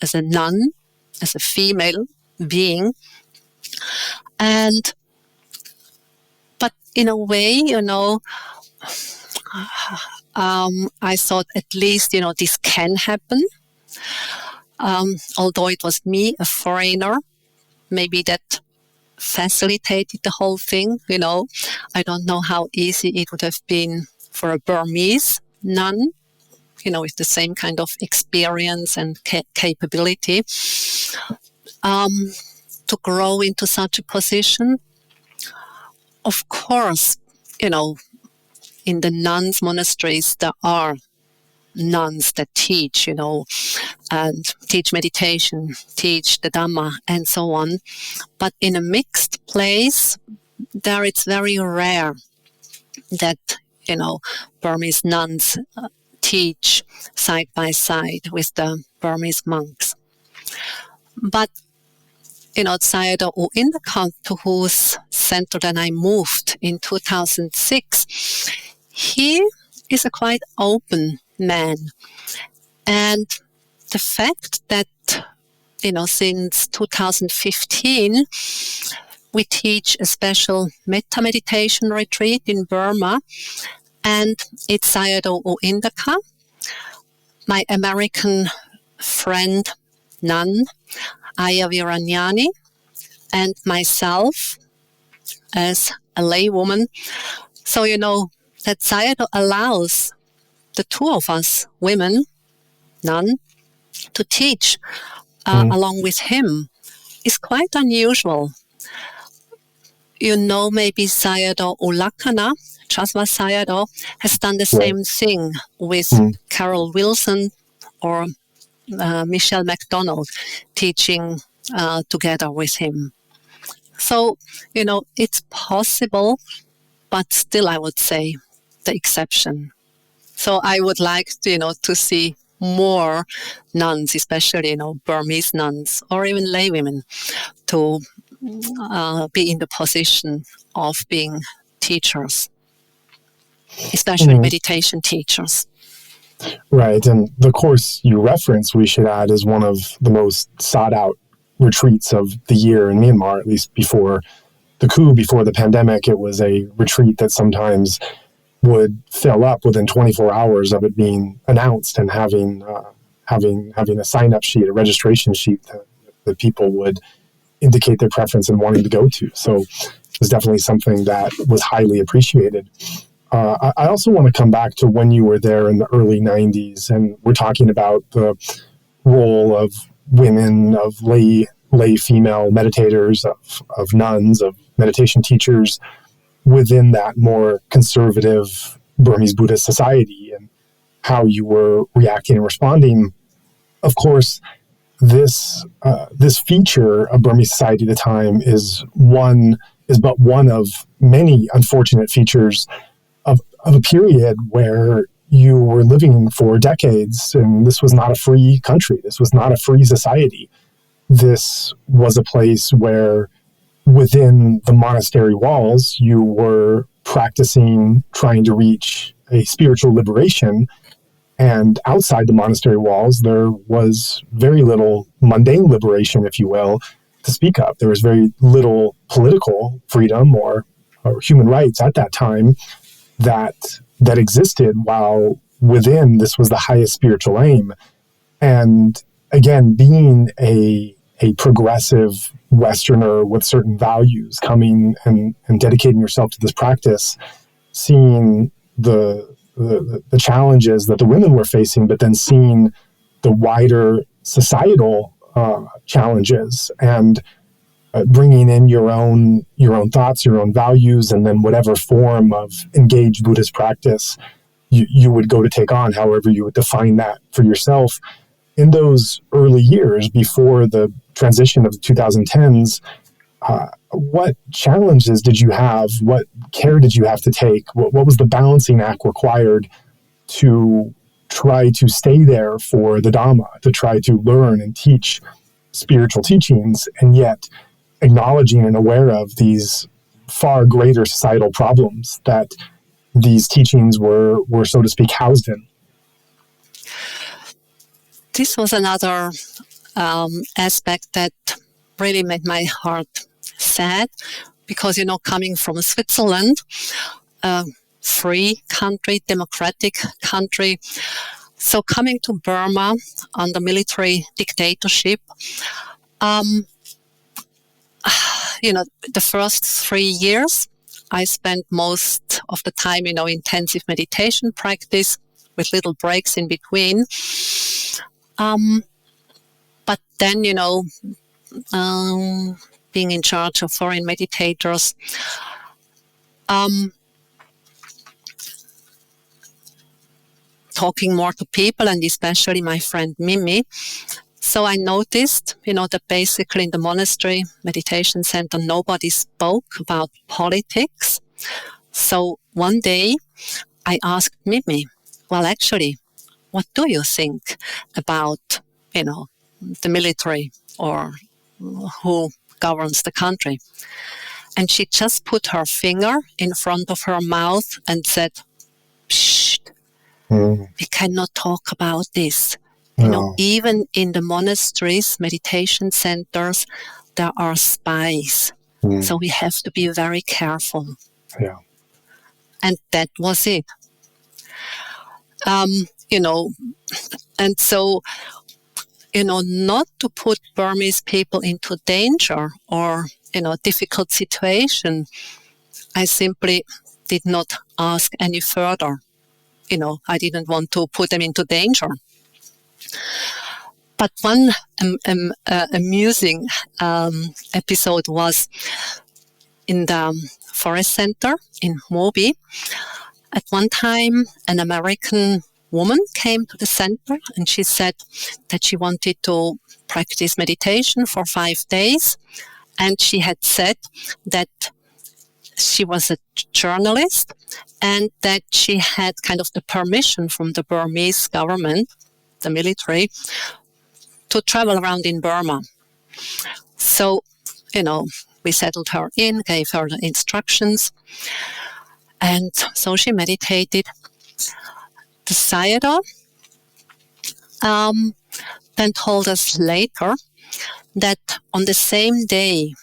as a nun, as a female being. But in a way, I thought at least, this can happen. Although it was me, a foreigner, maybe that facilitated the whole thing, I don't know how easy it would have been for a Burmese nun, with the same kind of experience and capability, to grow into such a position. Of course, in the nuns' monasteries, there are nuns that teach, and teach meditation, teach the Dhamma, and so on. But in a mixed place, there it's very rare that, Burmese nuns teach side by side with the Burmese monks. But, Sayadaw in the to whose center then I moved in 2006, he is a quite open man. And the fact that, since 2015, we teach a special metta meditation retreat in Burma, and it's Sayadaw Indaka, my American friend, nun, Aya Viranyani, and myself as a laywoman. So, that Sayadaw allows the two of us, women, nun, to teach along with him is quite unusual. Maybe Sayadaw Ulakana, Chasva Sayadaw, has done the same thing with Carol Wilson or Michelle MacDonald teaching together with him. So, it's possible, but still I would say the exception. So I would like to see more nuns, especially, Burmese nuns or even laywomen, to be in the position of being teachers, especially meditation teachers. Right. And the course you reference, we should add, is one of the most sought out retreats of the year in Myanmar, at least before the coup, before the pandemic. It was a retreat that sometimes would fill up within 24 hours of it being announced, and having a sign-up sheet, a registration sheet that people would indicate their preference in wanting to go to. So it was definitely something that was highly appreciated. I also want to come back to when you were there in the early 90s, and we're talking about the role of women, of lay female meditators, of nuns, of meditation teachers within that more conservative Burmese Buddhist society, and how you were reacting and responding. Of course, this feature of Burmese society at the time is but one of many unfortunate features of a period where you were living for decades, and this was not a free country. This was not a free society. This was a place where within the monastery walls, you were practicing trying to reach a spiritual liberation. And outside the monastery walls, there was very little mundane liberation, if you will, to speak of. There was very little political freedom or human rights at that time that existed, while within this was the highest spiritual aim. And again, being a progressive Westerner with certain values, coming and dedicating yourself to this practice, seeing the challenges that the women were facing, but then seeing the wider societal challenges, and bringing in your own thoughts, your own values, and then whatever form of engaged Buddhist practice you would go to take on, however you would define that for yourself. In those early years before the transition of the 2010s, what challenges did you have? What care did you have to take? What was the balancing act required to try to stay there for the Dhamma, to try to learn and teach spiritual teachings, and yet acknowledging and aware of these far greater societal problems that these teachings were, so to speak, housed in? This was another aspect that really made my heart sad, because, coming from Switzerland, a free country, democratic country, so coming to Burma under military dictatorship, the first 3 years, I spent most of the time, intensive meditation practice with little breaks in between. But then, being in charge of foreign meditators, talking more to people, and especially my friend Mimi. So I noticed, that basically in the monastery meditation center, nobody spoke about politics. So one day I asked Mimi, well, actually, what do you think about, the military, or who governs the country? And she just put her finger in front of her mouth and said, "Shh, we cannot talk about this." Even in the monasteries, meditation centers, there are spies. So we have to be very careful. Yeah. And that was it. And so, not to put Burmese people into danger or, difficult situation, I simply did not ask any further. I didn't want to put them into danger. But one amusing episode was in the forest center in Mobi. At one time, an American woman came to the center, and she said that she wanted to practice meditation for 5 days. And she had said that she was a journalist, and that she had kind of the permission from the Burmese government, the military, to travel around in Burma. So, we settled her in, gave her the instructions, and so she meditated. The Sayadaw then told us later that on the same day,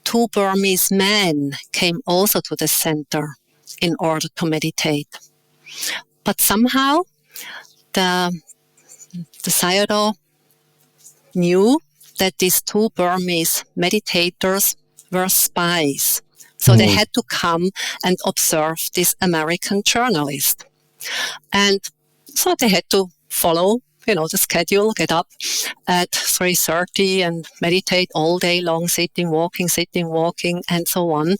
2 Burmese men came also to the center in order to meditate. But somehow the Sayadaw knew that these 2 Burmese meditators were spies. So they had to come and observe this American journalist. And so they had to follow, the schedule, get up at 3:30 and meditate all day long, sitting, walking, and so on.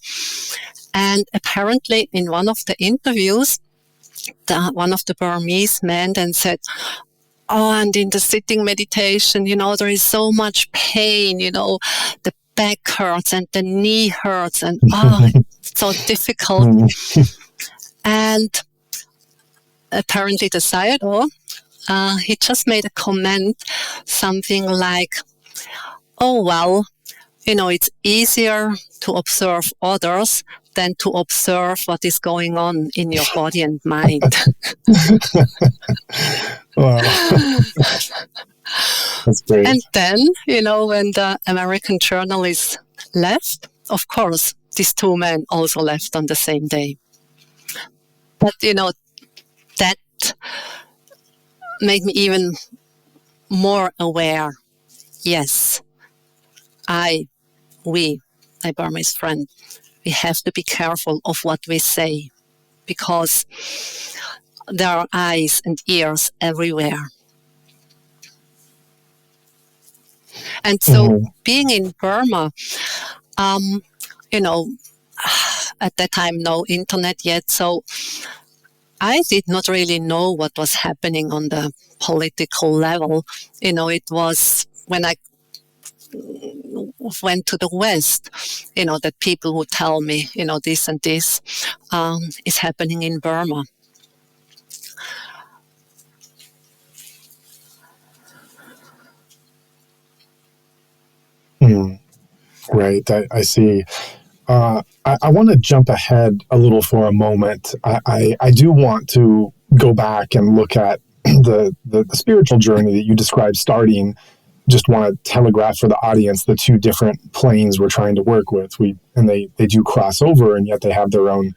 And apparently in one of the interviews, one of the Burmese men then said, "Oh, and in the sitting meditation, there is so much pain, the back hurts and the knee hurts, and it's so difficult." And apparently the Sayadaw, he just made a comment, something like, oh, well, it's easier to observe others than to observe what is going on in your body and mind. Wow. That's great. And then, when the American journalist left, of course, these two men also left on the same day. But, that made me even more aware. Yes, my Burmese friend, we have to be careful of what we say, because there are eyes and ears everywhere. And so being in Burma, at that time, no internet yet. So I did not really know what was happening on the political level. It was when I went to the West, that people would tell me, this and this is happening in Burma. Right, I see. I want to jump ahead a little for a moment. I do want to go back and look at the spiritual journey that you described starting. Just want to telegraph for the audience the two different planes we're trying to work with. They do cross over, and yet they have their own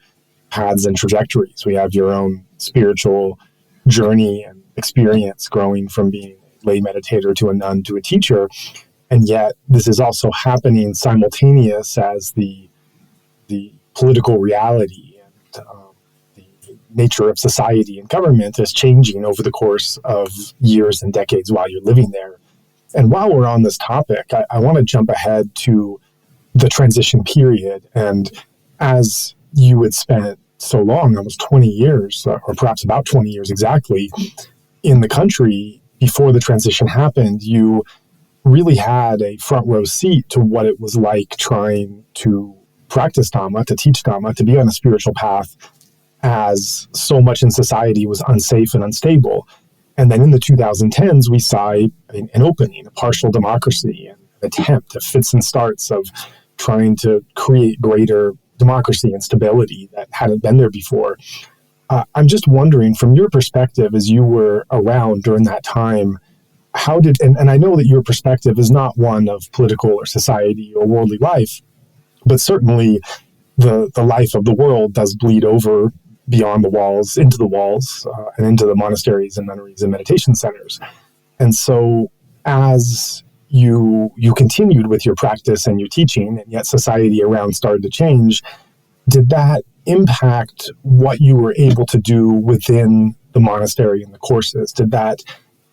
paths and trajectories. We have your own spiritual journey and experience growing from being a lay meditator to a nun to a teacher. And yet this is also happening simultaneous as the political reality and the nature of society and government is changing over the course of years and decades while you're living there. And while we're on this topic, I want to jump ahead to the transition period. And as you had spent so long, almost 20 years, or perhaps about 20 years exactly, in the country before the transition happened, you really had a front row seat to what it was like trying to practice Dhamma, to teach Dhamma, to be on a spiritual path, as so much in society was unsafe and unstable. And then in the 2010s, we saw an opening, a partial democracy, an attempt, a fits and starts of trying to create greater democracy and stability that hadn't been there before. I'm just wondering, from your perspective, as you were around during that time, how did, and I know that your perspective is not one of political or society or worldly life, but certainly the life of the world does bleed over beyond the walls, into the walls, and into the monasteries and nunneries and meditation centers. And so as you continued with your practice and your teaching, and yet society around started to change, did that impact what you were able to do within the monastery and the courses? Did that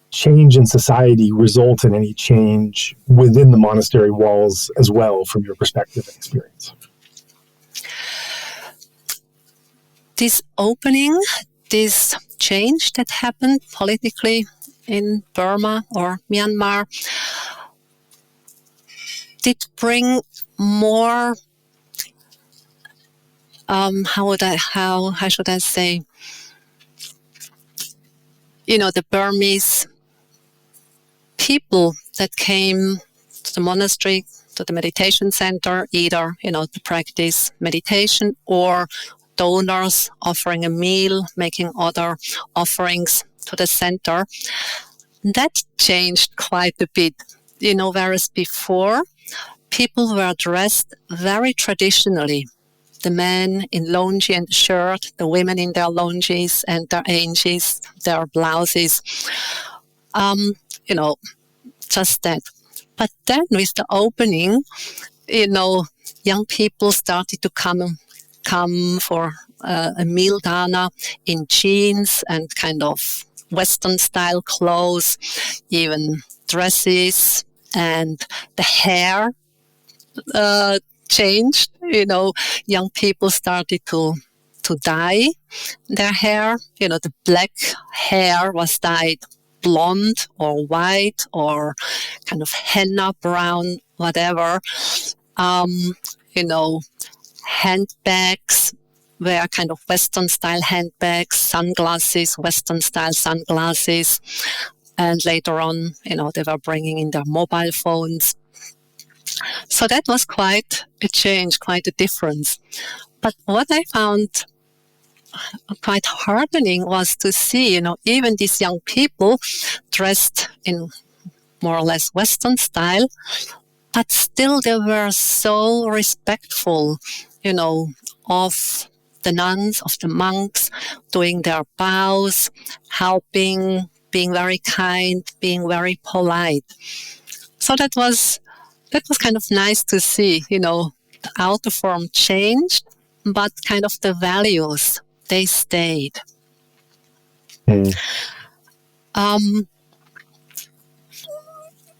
change in society result in any change within the monastery walls as well, from your perspective and experience? This opening, this change that happened politically in Burma or Myanmar did bring more, how should I say, the Burmese people that came to the monastery, to the meditation center, either, to practice meditation, or donors offering a meal, making other offerings to the center. That changed quite a bit, whereas before people were dressed very traditionally. The men in longi and shirt, the women in their longis and their angis, their blouses, just that. But then with the opening, young people started to come for a meal dana in jeans and kind of Western style clothes, even dresses, and the hair changed. Young people started to dye their hair. The black hair was dyed blonde or white or kind of henna brown, whatever. Handbags wear kind of Western style handbags, sunglasses, Western style sunglasses. And later on, they were bringing in their mobile phones. So that was quite a change, quite a difference. But what I found quite heartening was to see, even these young people dressed in more or less Western style, but still they were so respectful, of the nuns, of the monks, doing their bows, helping, being very kind, being very polite. So that was kind of nice to see, the outer form changed, but kind of the values, they stayed. In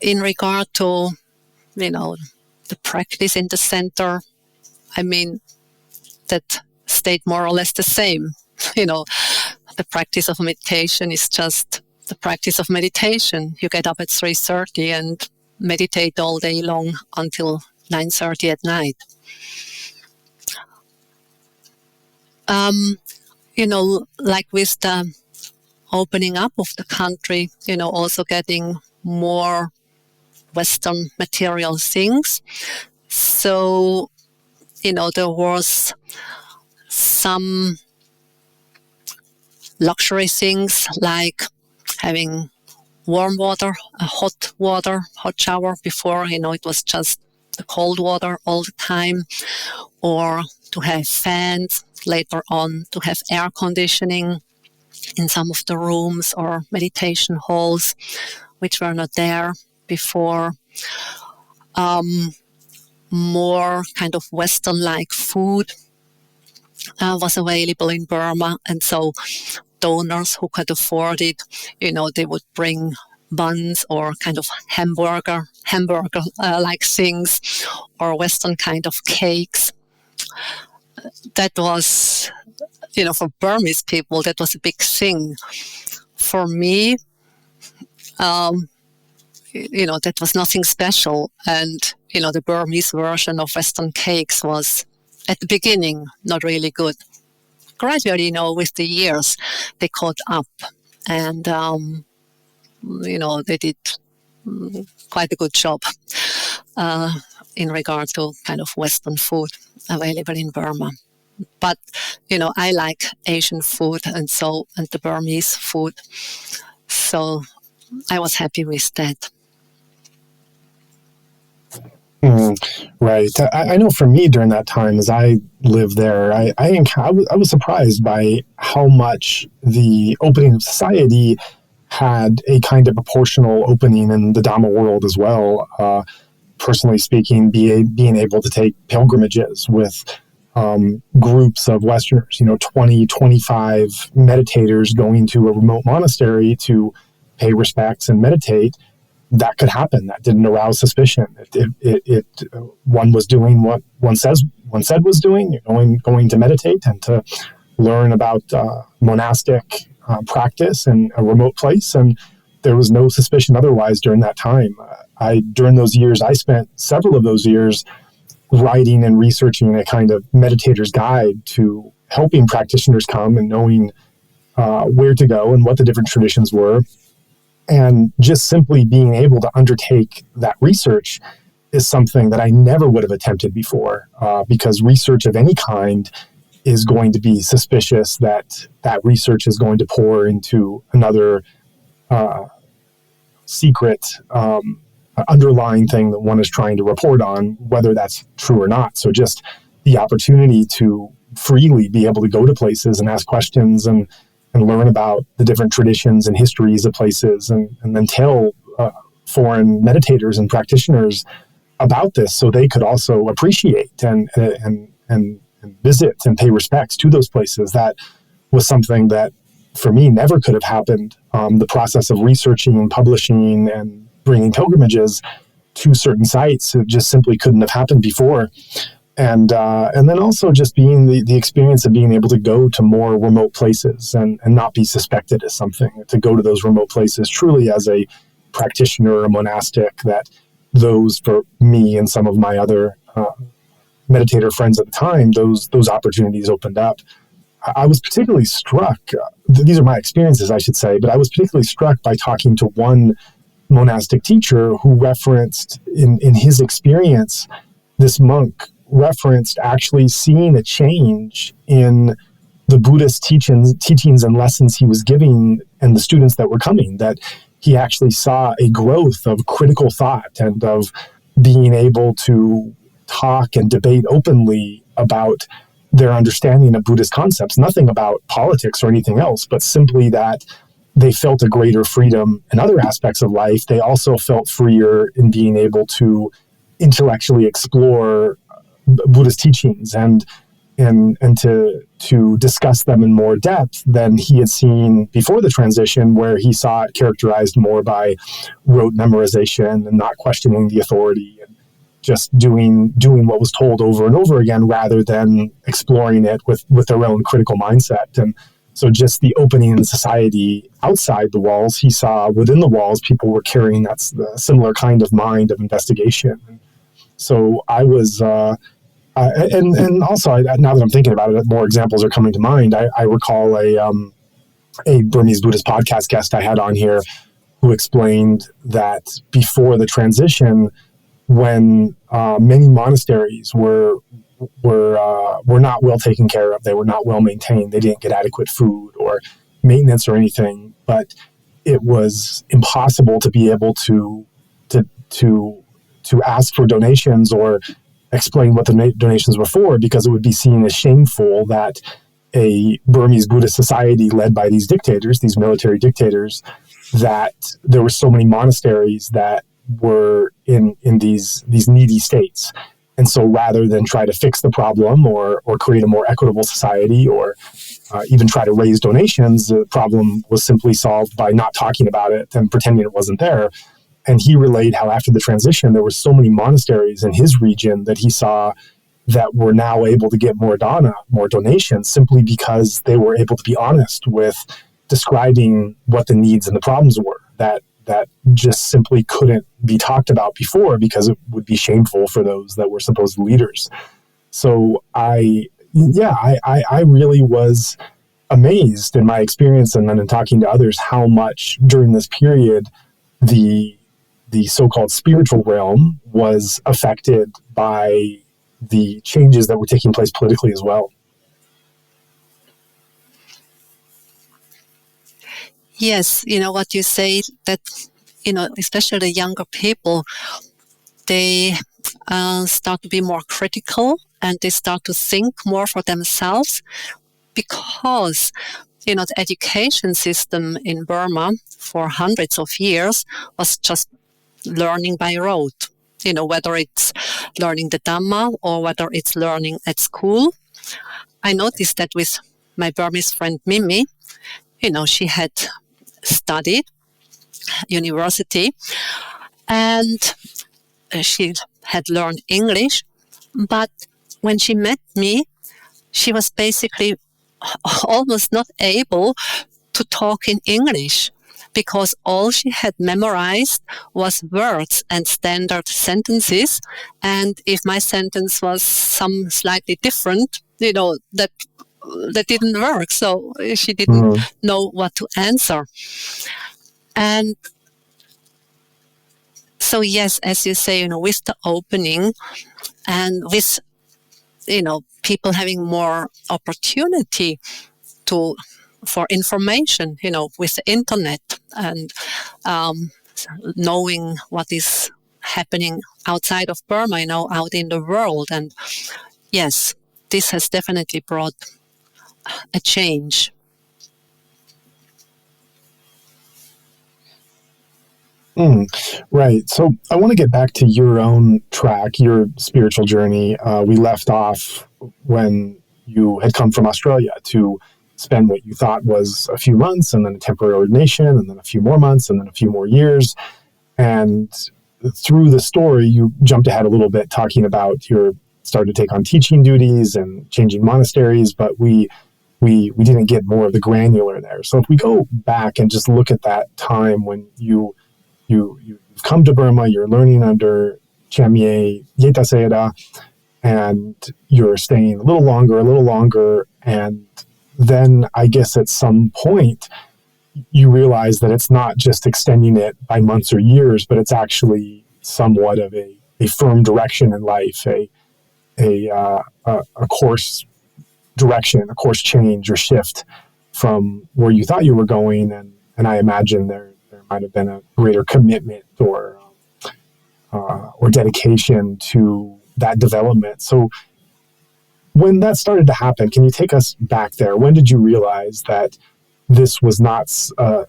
regard to, the practice in the center, that stayed more or less the same. The practice of meditation is just the practice of meditation. You get up at 3:30 and meditate all day long until 9:30 at night. Like with the opening up of the country, also getting more Western material things. So, there was some luxury things like having warm water, hot shower before, it was just the cold water all the time, or to have fans, later on to have air conditioning in some of the rooms or meditation halls, which were not there before. More kind of Western-like food was available in Burma, and so donors who could afford it, they would bring buns or kind of hamburger like things, or Western kind of cakes. That was, for Burmese people, that was a big thing. For me, that was nothing special. And, the Burmese version of Western cakes was, at the beginning, not really good. Gradually, with the years, they caught up. And, they did quite a good job in regard to kind of Western food available in Burma. But, I like Asian food and the Burmese food. So I was happy with that. Right. I know for me during that time, as I lived there, I was surprised by how much the opening of society had a kind of proportional opening in the Dhamma world as well. Personally speaking, being able to take pilgrimages with groups of Westerners, 20, 25 meditators going to a remote monastery to pay respects and meditate, that could happen. That didn't arouse suspicion. One was doing what one said was doing, going to meditate and to learn about monastic practice in a remote place, and there was no suspicion otherwise during that time. During those years, I spent several of those years writing and researching a kind of meditator's guide to helping practitioners come and knowing where to go and what the different traditions were. And just simply being able to undertake that research is something that I never would have attempted before, because research of any kind is going to be suspicious that research is going to pour into another secret underlying thing that one is trying to report on, whether that's true or not. So just the opportunity to freely be able to go to places and ask questions and learn about the different traditions and histories of places, and then tell foreign meditators and practitioners about this so they could also appreciate and visit and pay respects to those places. That was something that for me never could have happened. The process of researching and publishing and bringing pilgrimages to certain sites, it just simply couldn't have happened before. And then also just being the experience of being able to go to more remote places and not be suspected as something, to go to those remote places truly as a practitioner or monastic, that those for me and some of my other meditator friends at the time, those opportunities opened up. I was particularly struck, these are my experiences, I should say, but I was particularly struck by talking to one monastic teacher who referenced in his experience, this monk referenced actually seeing a change in the Buddhist teachings and lessons he was giving and the students that were coming, that he actually saw a growth of critical thought and of being able to talk and debate openly about their understanding of Buddhist concepts, nothing about politics or anything else, but simply that they felt a greater freedom in other aspects of life. They also felt freer in being able to intellectually explore Buddhist teachings and to discuss them in more depth than he had seen before the transition, where he saw it characterized more by rote memorization and not questioning the authority and just doing what was told over and over again, rather than exploring it with their own critical mindset. And so just the opening in society outside the walls, he saw within the walls, people were carrying that similar kind of mind of investigation. So I was, and also now that I'm thinking about it, more examples are coming to mind. I recall a Burmese Buddhist podcast guest I had on here who explained that before the transition, when many monasteries were not well taken care of, they were not well maintained, they didn't get adequate food or maintenance or anything, but it was impossible to be able to ask for donations or explain what the donations were for, because it would be seen as shameful that a Burmese Buddhist society led by these dictators, these military dictators, that there were so many monasteries that were in these needy states. And so rather than try to fix the problem or create a more equitable society or even try to raise donations, the problem was simply solved by not talking about it and pretending it wasn't there. And he relayed how after the transition, there were so many monasteries in his region that he saw that were now able to get more donations, simply because they were able to be honest with describing what the needs and the problems were that just simply couldn't be talked about before, because it would be shameful for those that were supposed leaders. So I really was amazed in my experience, and then in talking to others, how much during this period the so-called spiritual realm was affected by the changes that were taking place politically as well. Yes, what you say, that, especially the younger people, they start to be more critical and they start to think more for themselves, because, the education system in Burma for hundreds of years was just learning by rote, whether it's learning the Dhamma or whether it's learning at school. I noticed that with my Burmese friend Mimi, she had studied university and she had learned English, but when she met me, she was basically almost not able to talk in English, because all she had memorized was words and standard sentences. And if my sentence was some slightly different, that didn't work. So she didn't know what to answer. And so, yes, as you say, with the opening and with, people having more opportunity for information, with the internet and knowing what is happening outside of Burma, out in the world. And yes, this has definitely brought a change. Right. So I want to get back to your own track, your spiritual journey. We left off when you had come from Australia to spend what you thought was a few months, and then a temporary ordination, and then a few more months, and then a few more years. And through the story, you jumped ahead a little bit, talking about your started to take on teaching duties and changing monasteries, but we didn't get more of the granular there. So if we go back and just look at that time when you've come to Burma, you're learning under Myay, Yeiktha Sayadaw, and you're staying a little longer. And then I guess at some point you realize that it's not just extending it by months or years, but it's actually somewhat of a firm direction in life, a course direction, a course change or shift from where you thought you were going. And I imagine there might have been a greater commitment or dedication to that development. So when that started to happen, can you take us back there? When did you realize that this was not an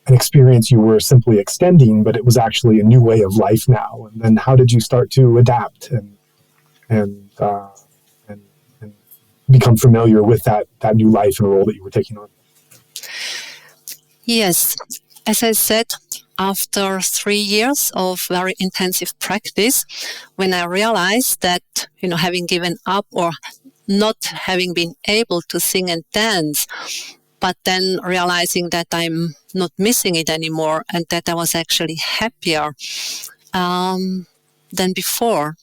experience you were simply extending, but it was actually a new way of life now? And then how did you start to adapt and become familiar with that new life and role that you were taking on? Yes, as I said, after 3 years of very intensive practice, when I realized that, having given up or not having been able to sing and dance, but then realizing that I'm not missing it anymore and that I was actually happier than before.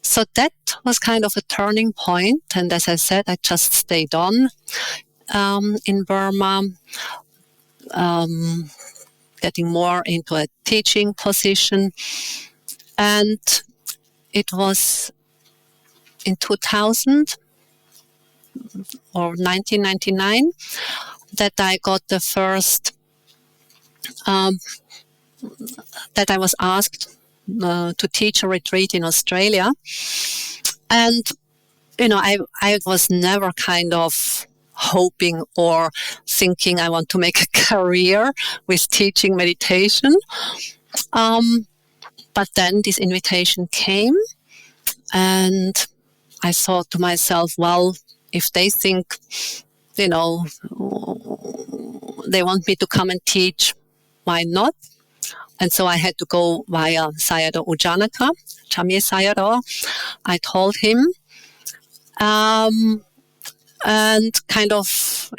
So that was kind of a turning point. And as I said, I just stayed on in Burma, getting more into a teaching position. And it was in 2000 or 1999 that I got the first, that I was asked to teach a retreat in Australia. And, I was never kind of hoping or thinking I want to make a career with teaching meditation. But then this invitation came, and I thought to myself, well, if they think, they want me to come and teach, why not? And so I had to go via Sayadaw or Janaka, Chamye Sayadaw. I told him, and kind of,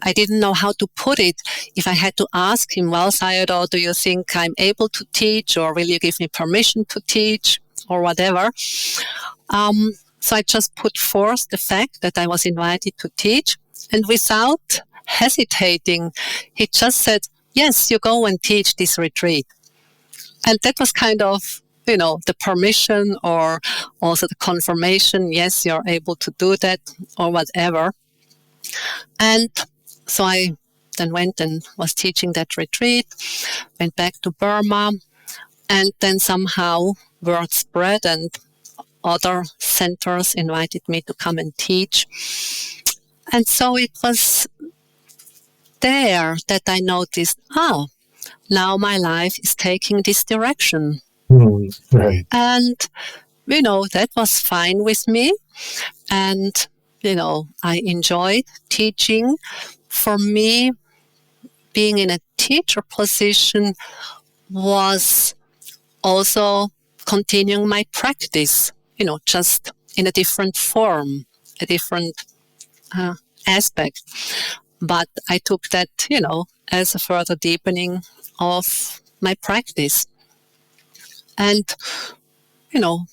I didn't know how to put it. If I had to ask him, well, Sayadaw, do you think I'm able to teach, or will you give me permission to teach, or whatever? So I just put forth the fact that I was invited to teach, and without hesitating, he just said, yes, you go and teach this retreat. And that was kind of, the permission or also the confirmation, yes, you're able to do that or whatever. And so I then went and was teaching that retreat, went back to Burma, and then somehow word spread and other centers invited me to come and teach. And so it was there that I noticed, now my life is taking this direction. Right. And, that was fine with me. And, I enjoyed teaching. For me, being in a teacher position was also continuing my practice, just in a different form, a different aspect. But I took that, as a further deepening of my practice. And,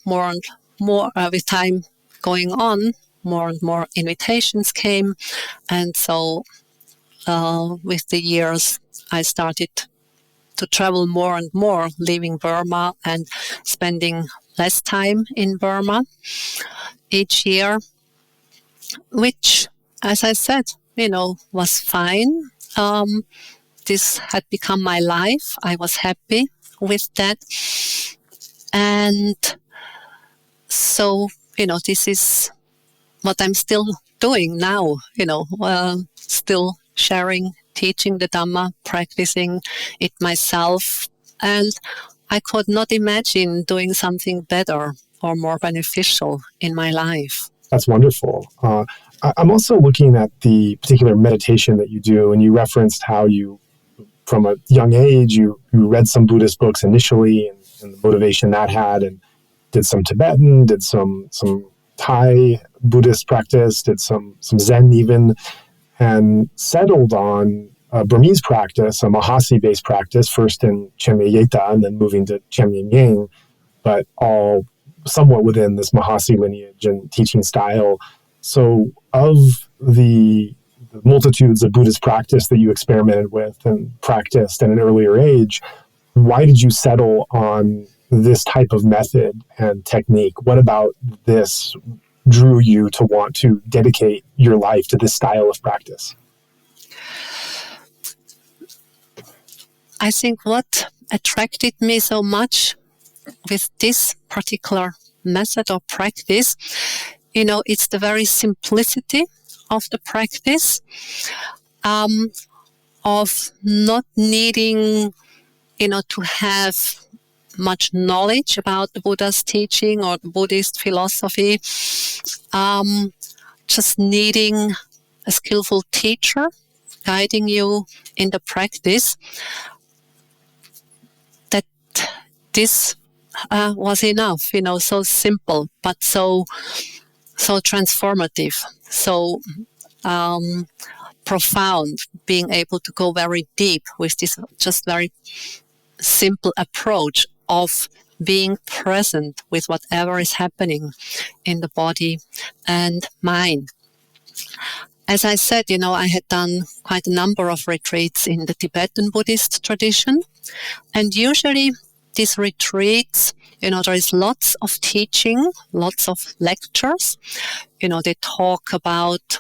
more and more with time going on, more and more invitations came. And so with the years, I started to travel more and more, leaving Burma and spending less time in Burma each year, which, as I said, was fine. This had become my life. I was happy with that. And so, this is what I'm still doing now, still sharing, teaching the Dhamma, practicing it myself. And I could not imagine doing something better or more beneficial in my life. That's wonderful. I'm also looking at the particular meditation that you do, and you referenced how you, from a young age, you read some Buddhist books initially, and the motivation that had, and did some Tibetan, did some Thai Buddhist practice, did some Zen even, and settled on a Burmese practice, a Mahasi-based practice, first in Yeiktha and then moving to Myay, but all somewhat within this Mahasi lineage and teaching style. So of the multitudes of Buddhist practice that you experimented with and practiced at an earlier age, why did you settle on this type of method and technique? What about this drew you to want to dedicate your life to this style of practice? I think what attracted me so much with this particular method or practice, it's the very simplicity of the practice, of not needing, to have much knowledge about the Buddha's teaching or the Buddhist philosophy, just needing a skillful teacher guiding you in the practice. That this was enough, so simple, but so transformative, so profound, being able to go very deep with this just very simple approach of being present with whatever is happening in the body and mind. As I said, I had done quite a number of retreats in the Tibetan Buddhist tradition, and usually these retreats, there is lots of teaching, lots of lectures. They talk about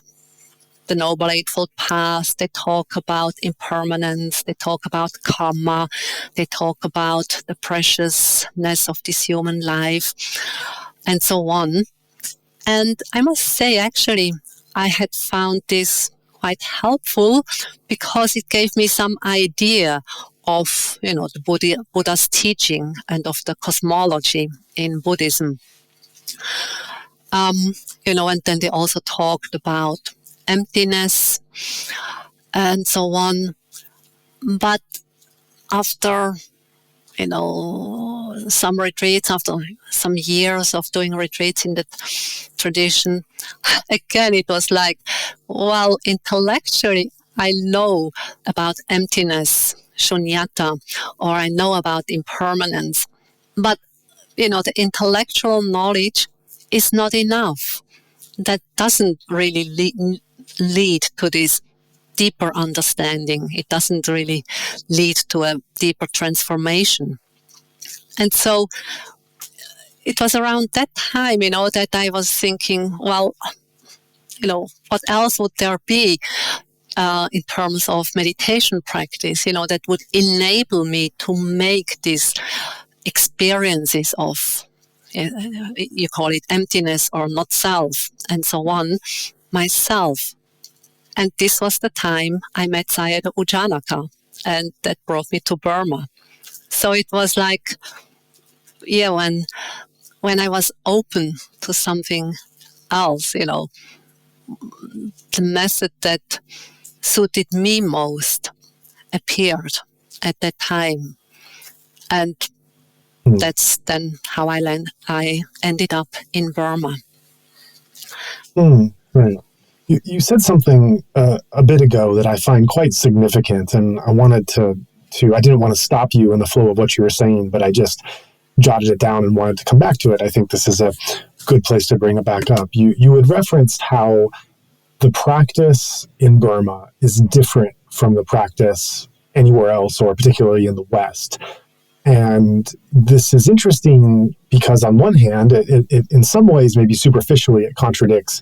the Noble Eightfold Path, they talk about impermanence, they talk about karma, they talk about the preciousness of this human life, and so on. And I must say, actually, I had found this quite helpful because it gave me some idea of, the Buddha's teaching and of the cosmology in Buddhism. And then they also talked about emptiness and so on. But after, some retreats, after some years of doing retreats in the tradition, again, it was like, well, intellectually, I know about emptiness, shunyata, or I know about impermanence. But, the intellectual knowledge is not enough. That doesn't really lead to this deeper understanding. It doesn't really lead to a deeper transformation. And so it was around that time, that I was thinking, well, what else would there be in terms of meditation practice, that would enable me to make these experiences of, you call it emptiness or not self, and so on, myself. And this was the time I met Sayadaw Janaka, and that brought me to Burma. So it was like, when I was open to something else, the method that suited me most appeared at that time. And that's then how I ended up in Burma. Right. You said something a bit ago that I find quite significant, and I wanted to I didn't want to stop you in the flow of what you were saying, but I just jotted it down and wanted to come back to it. I think this is a good place to bring it back up. You had referenced how the practice in Burma is different from the practice anywhere else, or particularly in the West. And this is interesting because on one hand, it in some ways, maybe superficially, it contradicts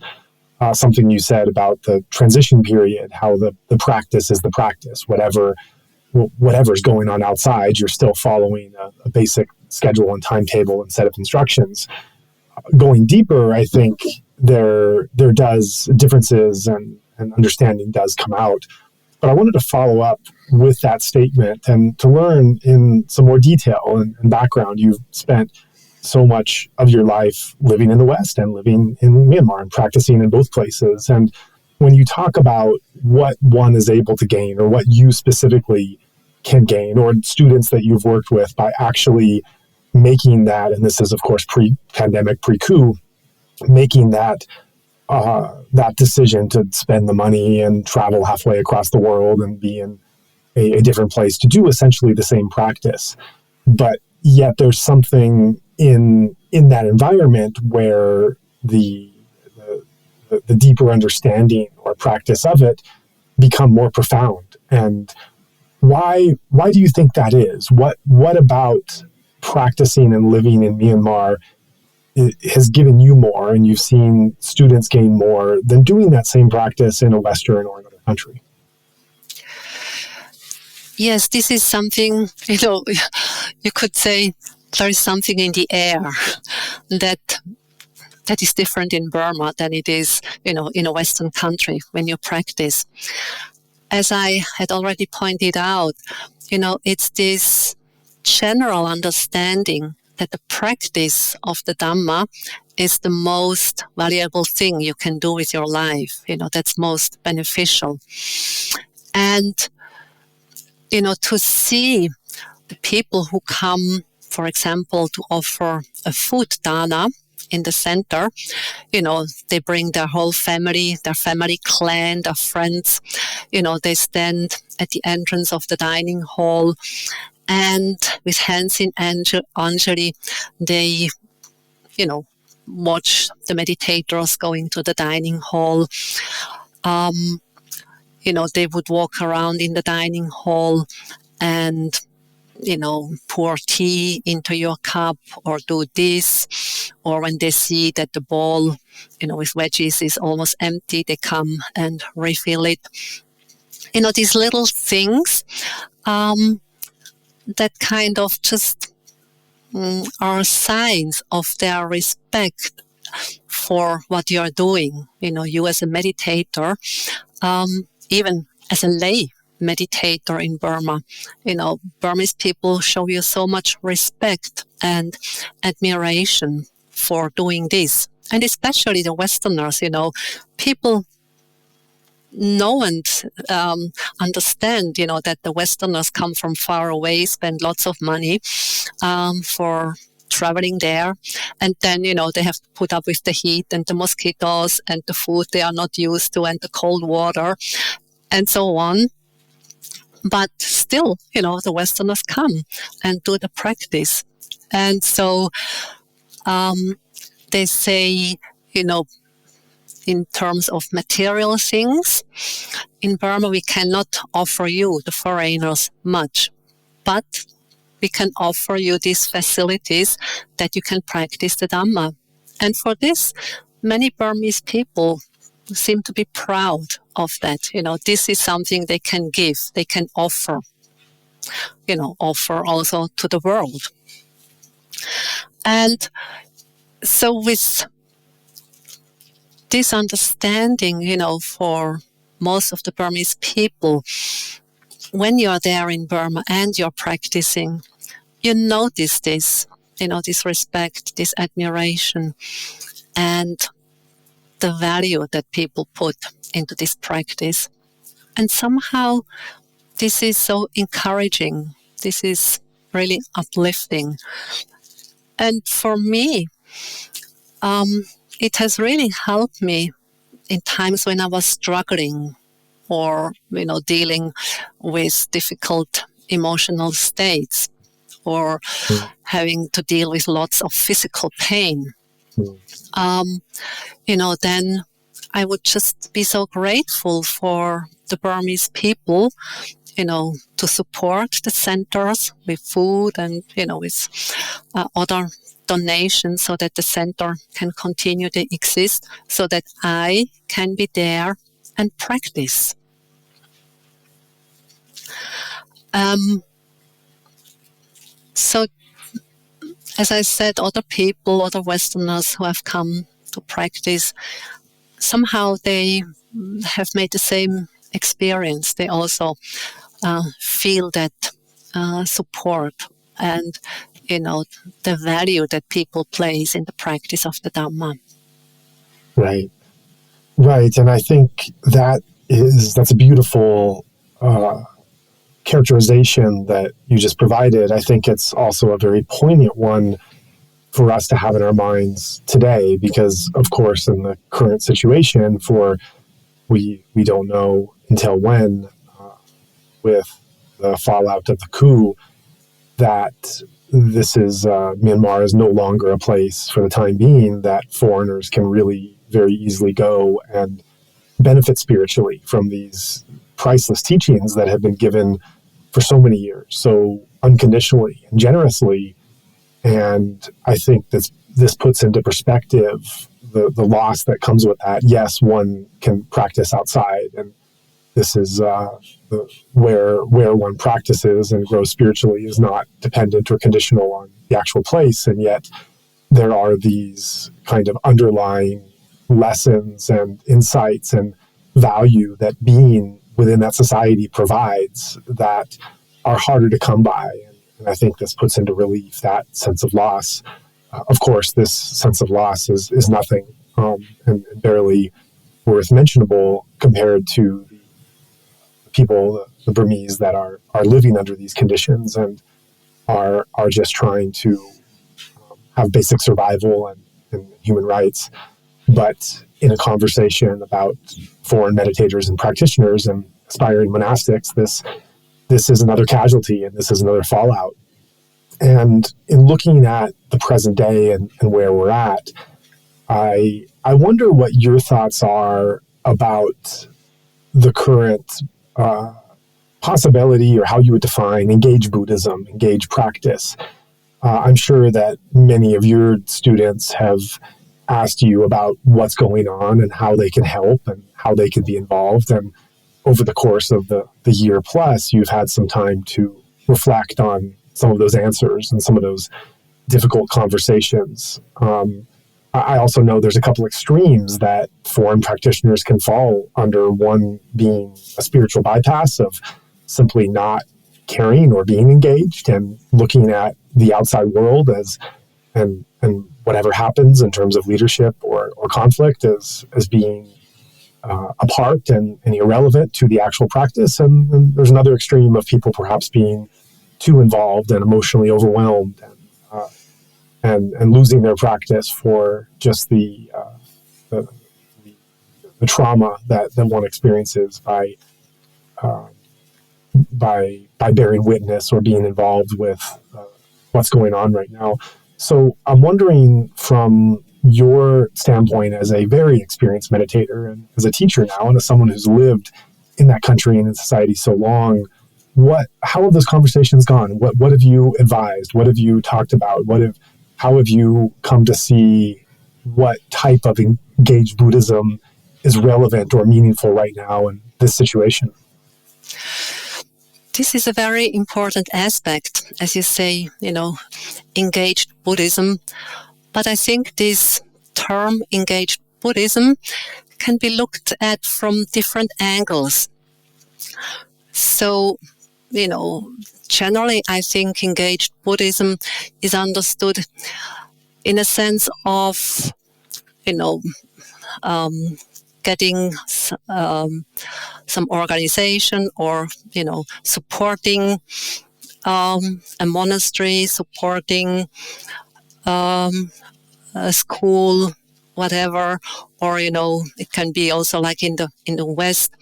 something you said about the transition period, how the practice is the practice. Whatever's going on outside, you're still following a basic schedule and timetable and set of instructions. Going deeper, I think there does differences and understanding does come out. But I wanted to follow up with that statement and to learn in some more detail and background. You've spent so much of your life living in the West and living in Myanmar and practicing in both places. And when you talk about what one is able to gain, or what you specifically can gain, or students that you've worked with by actually making that, and this is of course pre-pandemic, pre-coup, making that decision to spend the money and travel halfway across the world and be in a different place to do essentially the same practice. But yet there's something in that environment where the deeper understanding or practice of it become more profound. And why do you think that is? What about practicing and living in Myanmar has given you more, and you've seen students gain more than doing that same practice in a Western or another country? Yes, this is something, you could say there is something in the air that is different in Burma than it is, in a Western country when you practice. As I had already pointed out, it's this general understanding that the practice of the Dhamma is the most valuable thing you can do with your life, that's most beneficial. And, to see the people who come, for example, to offer a food dana in the center, they bring their whole family, their family clan, their friends, they stand at the entrance of the dining hall, and with hands in anjali, they, watch the meditators going to the dining hall. They would walk around in the dining hall and, pour tea into your cup or do this. Or when they see that the bowl, with veggies is almost empty, they come and refill it. These little things that kind of just are signs of their respect for what you're doing. You as a meditator, even as a lay meditator in Burma, Burmese people show you so much respect and admiration for doing this. And especially the Westerners, people know and understand, that the Westerners come from far away, spend lots of money for traveling there. And then, they have to put up with the heat and the mosquitoes and the food they are not used to and the cold water and so on. But still, the Westerners come and do the practice. And so they say, in terms of material things, in Burma, we cannot offer you, the foreigners, much. But we can offer you these facilities that you can practice the Dhamma. And for this, many Burmese people seem to be proud of that. This is something they can give, they can offer, offer also to the world. And so with this understanding, for most of the Burmese people, when you're there in Burma and you're practicing, you notice this, this respect, this admiration, and the value that people put into this practice. And somehow this is so encouraging. This is really uplifting. And for me, it has really helped me in times when I was struggling or, dealing with difficult emotional states or having to deal with lots of physical pain. Then I would just be so grateful for the Burmese people, to support the centers with food and, with other donations so that the center can continue to exist, so that I can be there and practice. So, as I said, other people, other Westerners who have come to practice, somehow they have made the same experience. They also feel that support and, the value that people place in the practice of the Dhamma. Right. And I think that's a beautiful characterization that you just provided. I think it's also a very poignant one for us to have in our minds today, because of course in the current situation, we don't know until when, with the fallout of the coup, that this is Myanmar is no longer a place for the time being that foreigners can really very easily go and benefit spiritually from these priceless teachings that have been given for so many years, so unconditionally and generously. And I think this puts into perspective the loss that comes with that. Yes, one can practice outside, and this is where one practices and grows spiritually is not dependent or conditional on the actual place, and yet there are these kind of underlying lessons and insights and value that being within that society provides that are harder to come by. And I think this puts into relief that sense of loss. Of course, this sense of loss is nothing and barely worth mentionable compared to the people, the Burmese that are living under these conditions and are just trying to have basic survival and human rights. But in a conversation about foreign meditators and practitioners and aspiring monastics, this is another casualty and this is another fallout. And in looking at the present day and where we're at, I wonder what your thoughts are about the current possibility, or how you would define engaged Buddhism, engaged practice. I'm sure that many of your students have asked you about what's going on and how they can help and how they can be involved. And over the course of the year plus, you've had some time to reflect on some of those answers and some of those difficult conversations. I also know there's a couple extremes that foreign practitioners can fall under, one being a spiritual bypass of simply not caring or being engaged and looking at the outside world as and whatever happens in terms of leadership or conflict as being apart and irrelevant to the actual practice. And there's another extreme of people perhaps being too involved and emotionally overwhelmed and losing their practice for just the trauma that one experiences by bearing witness or being involved with what's going on right now. So I'm wondering, from your standpoint as a very experienced meditator and as a teacher now, and as someone who's lived in that country and in society so long, how have those conversations gone? What have you advised? What have you talked about? How have you come to see what type of engaged Buddhism is relevant or meaningful right now in this situation? This is a very important aspect, as you say, engaged Buddhism. But I think this term engaged Buddhism can be looked at from different angles. So, generally I think engaged Buddhism is understood in a sense of, getting some organization or, supporting a monastery, supporting a school, whatever, or, it can be also like in the West,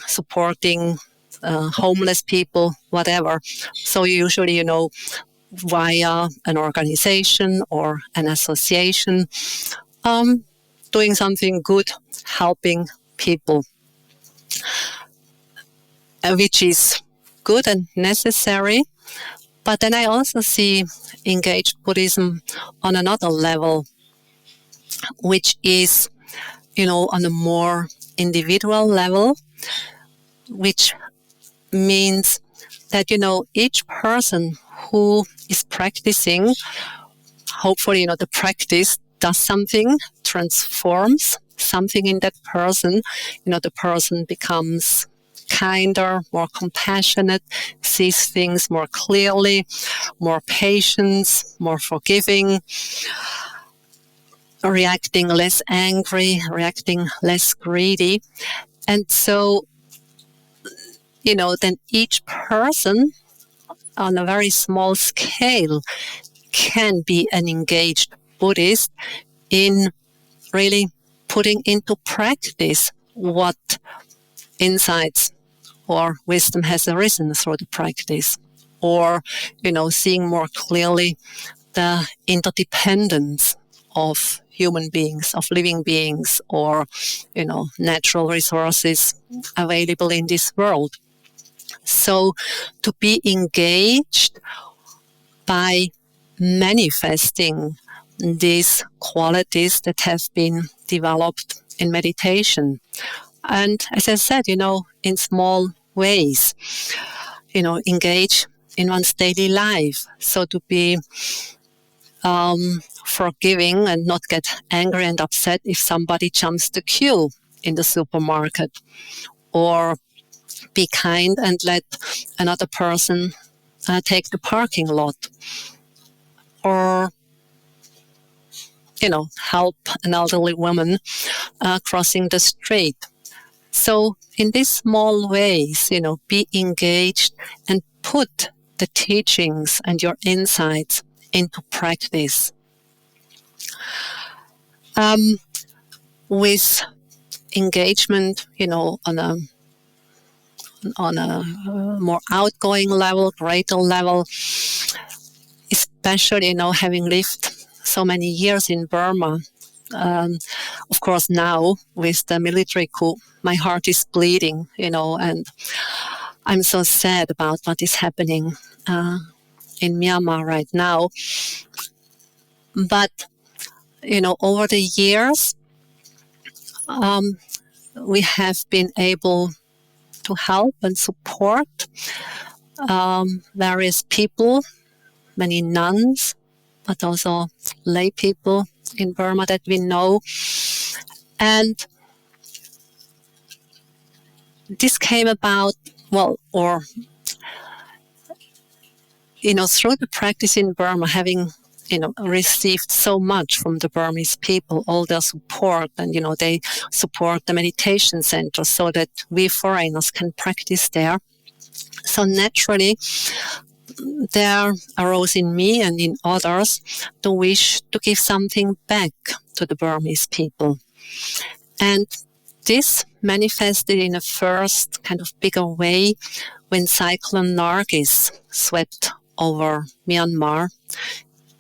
supporting homeless people, whatever. So usually, via an organization or an association, doing something good, helping people, which is good and necessary. But then I also see engaged Buddhism on another level, which is, on a more individual level, which means that, each person who is practicing, hopefully, the practice does something, transforms something in that person. The person becomes kinder, more compassionate, sees things more clearly, more patient, more forgiving, reacting less angry, reacting less greedy. And so, then each person on a very small scale can be an engaged Buddhist in really putting into practice what insights or wisdom has arisen through the practice, or, seeing more clearly the interdependence of human beings, of living beings, or, natural resources available in this world. So to be engaged by manifesting these qualities that have been developed in meditation. And as I said, in small ways, engage in one's daily life. So to be forgiving and not get angry and upset if somebody jumps the queue in the supermarket, or be kind and let another person take the parking lot, or help an elderly woman crossing the street. So in these small ways, be engaged and put the teachings and your insights into practice. With engagement, on a more outgoing level, greater level, especially, having lived so many years in Burma. Of course, now with the military coup, my heart is bleeding, and I'm so sad about what is happening in Myanmar right now. But, over the years, we have been able to help and support various people, many nuns, but also lay people in Burma that we know. And this came about, through the practice in Burma, having, received so much from the Burmese people, all their support, and, they support the meditation center so that we foreigners can practice there. So naturally, there arose in me and in others the wish to give something back to the Burmese people. And this manifested in a first kind of bigger way when Cyclone Nargis swept over Myanmar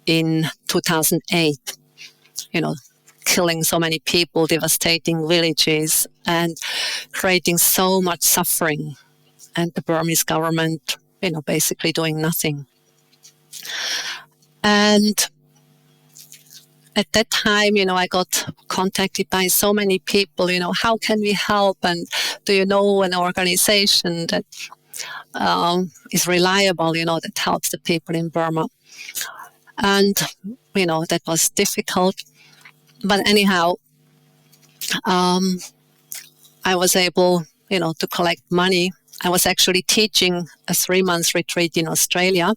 in 2008, killing so many people, devastating villages, and creating so much suffering. And the Burmese government, basically doing nothing. And at that time, I got contacted by so many people, how can we help? And do you know an organization that is reliable, that helps the people in Burma? And, that was difficult. But anyhow, I was able, to collect money. I was actually teaching a 3-month retreat in Australia.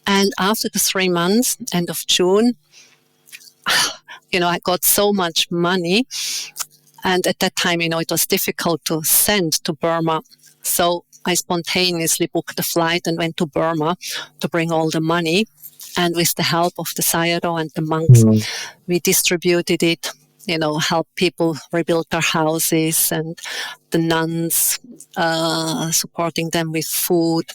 And after the 3 months, end of June, I got so much money. And at that time, it was difficult to send to Burma. So I spontaneously booked a flight and went to Burma to bring all the money. And with the help of the Sayadaw and the monks, we distributed it, helped people rebuild their houses, and the nuns supporting them with food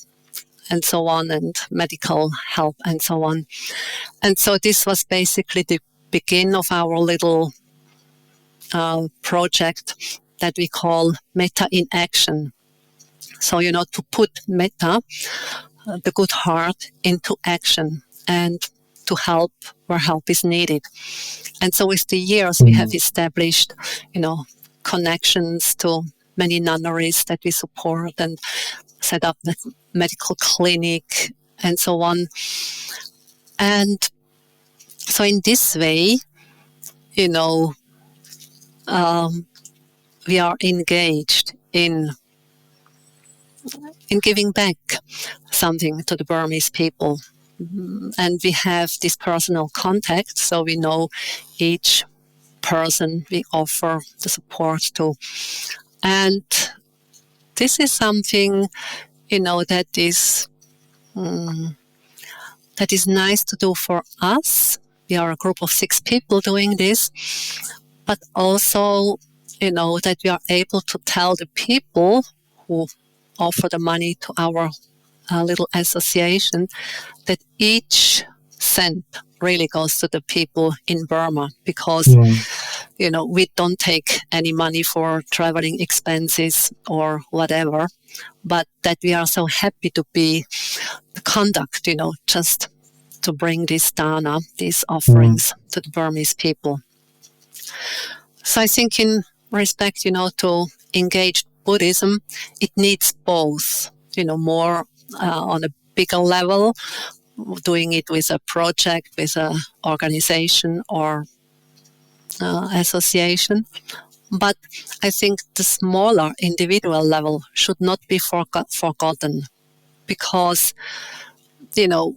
and so on, and medical help and so on. And so this was basically the beginning of our little project that we call Metta in Action. So, to put metta, the good heart, into action and to help where help is needed. And so with the years, we have established, connections to many nunneries that we support and set up the medical clinic and so on. And so in this way, we are engaged in giving back something to the Burmese people. And we have this personal contact, so we know each person we offer the support to. And this is something, that is nice to do for us. We are a group of 6 people doing this, but also, that we are able to tell the people who offer the money to our a little association that each cent really goes to the people in Burma because, we don't take any money for traveling expenses or whatever, but that we are so happy to be the conduct, just to bring this dana, these offerings to the Burmese people. So I think in respect, to engage Buddhism, it needs both, more on a bigger level, doing it with a project, with an organization or association. But I think the smaller individual level should not be forgotten because,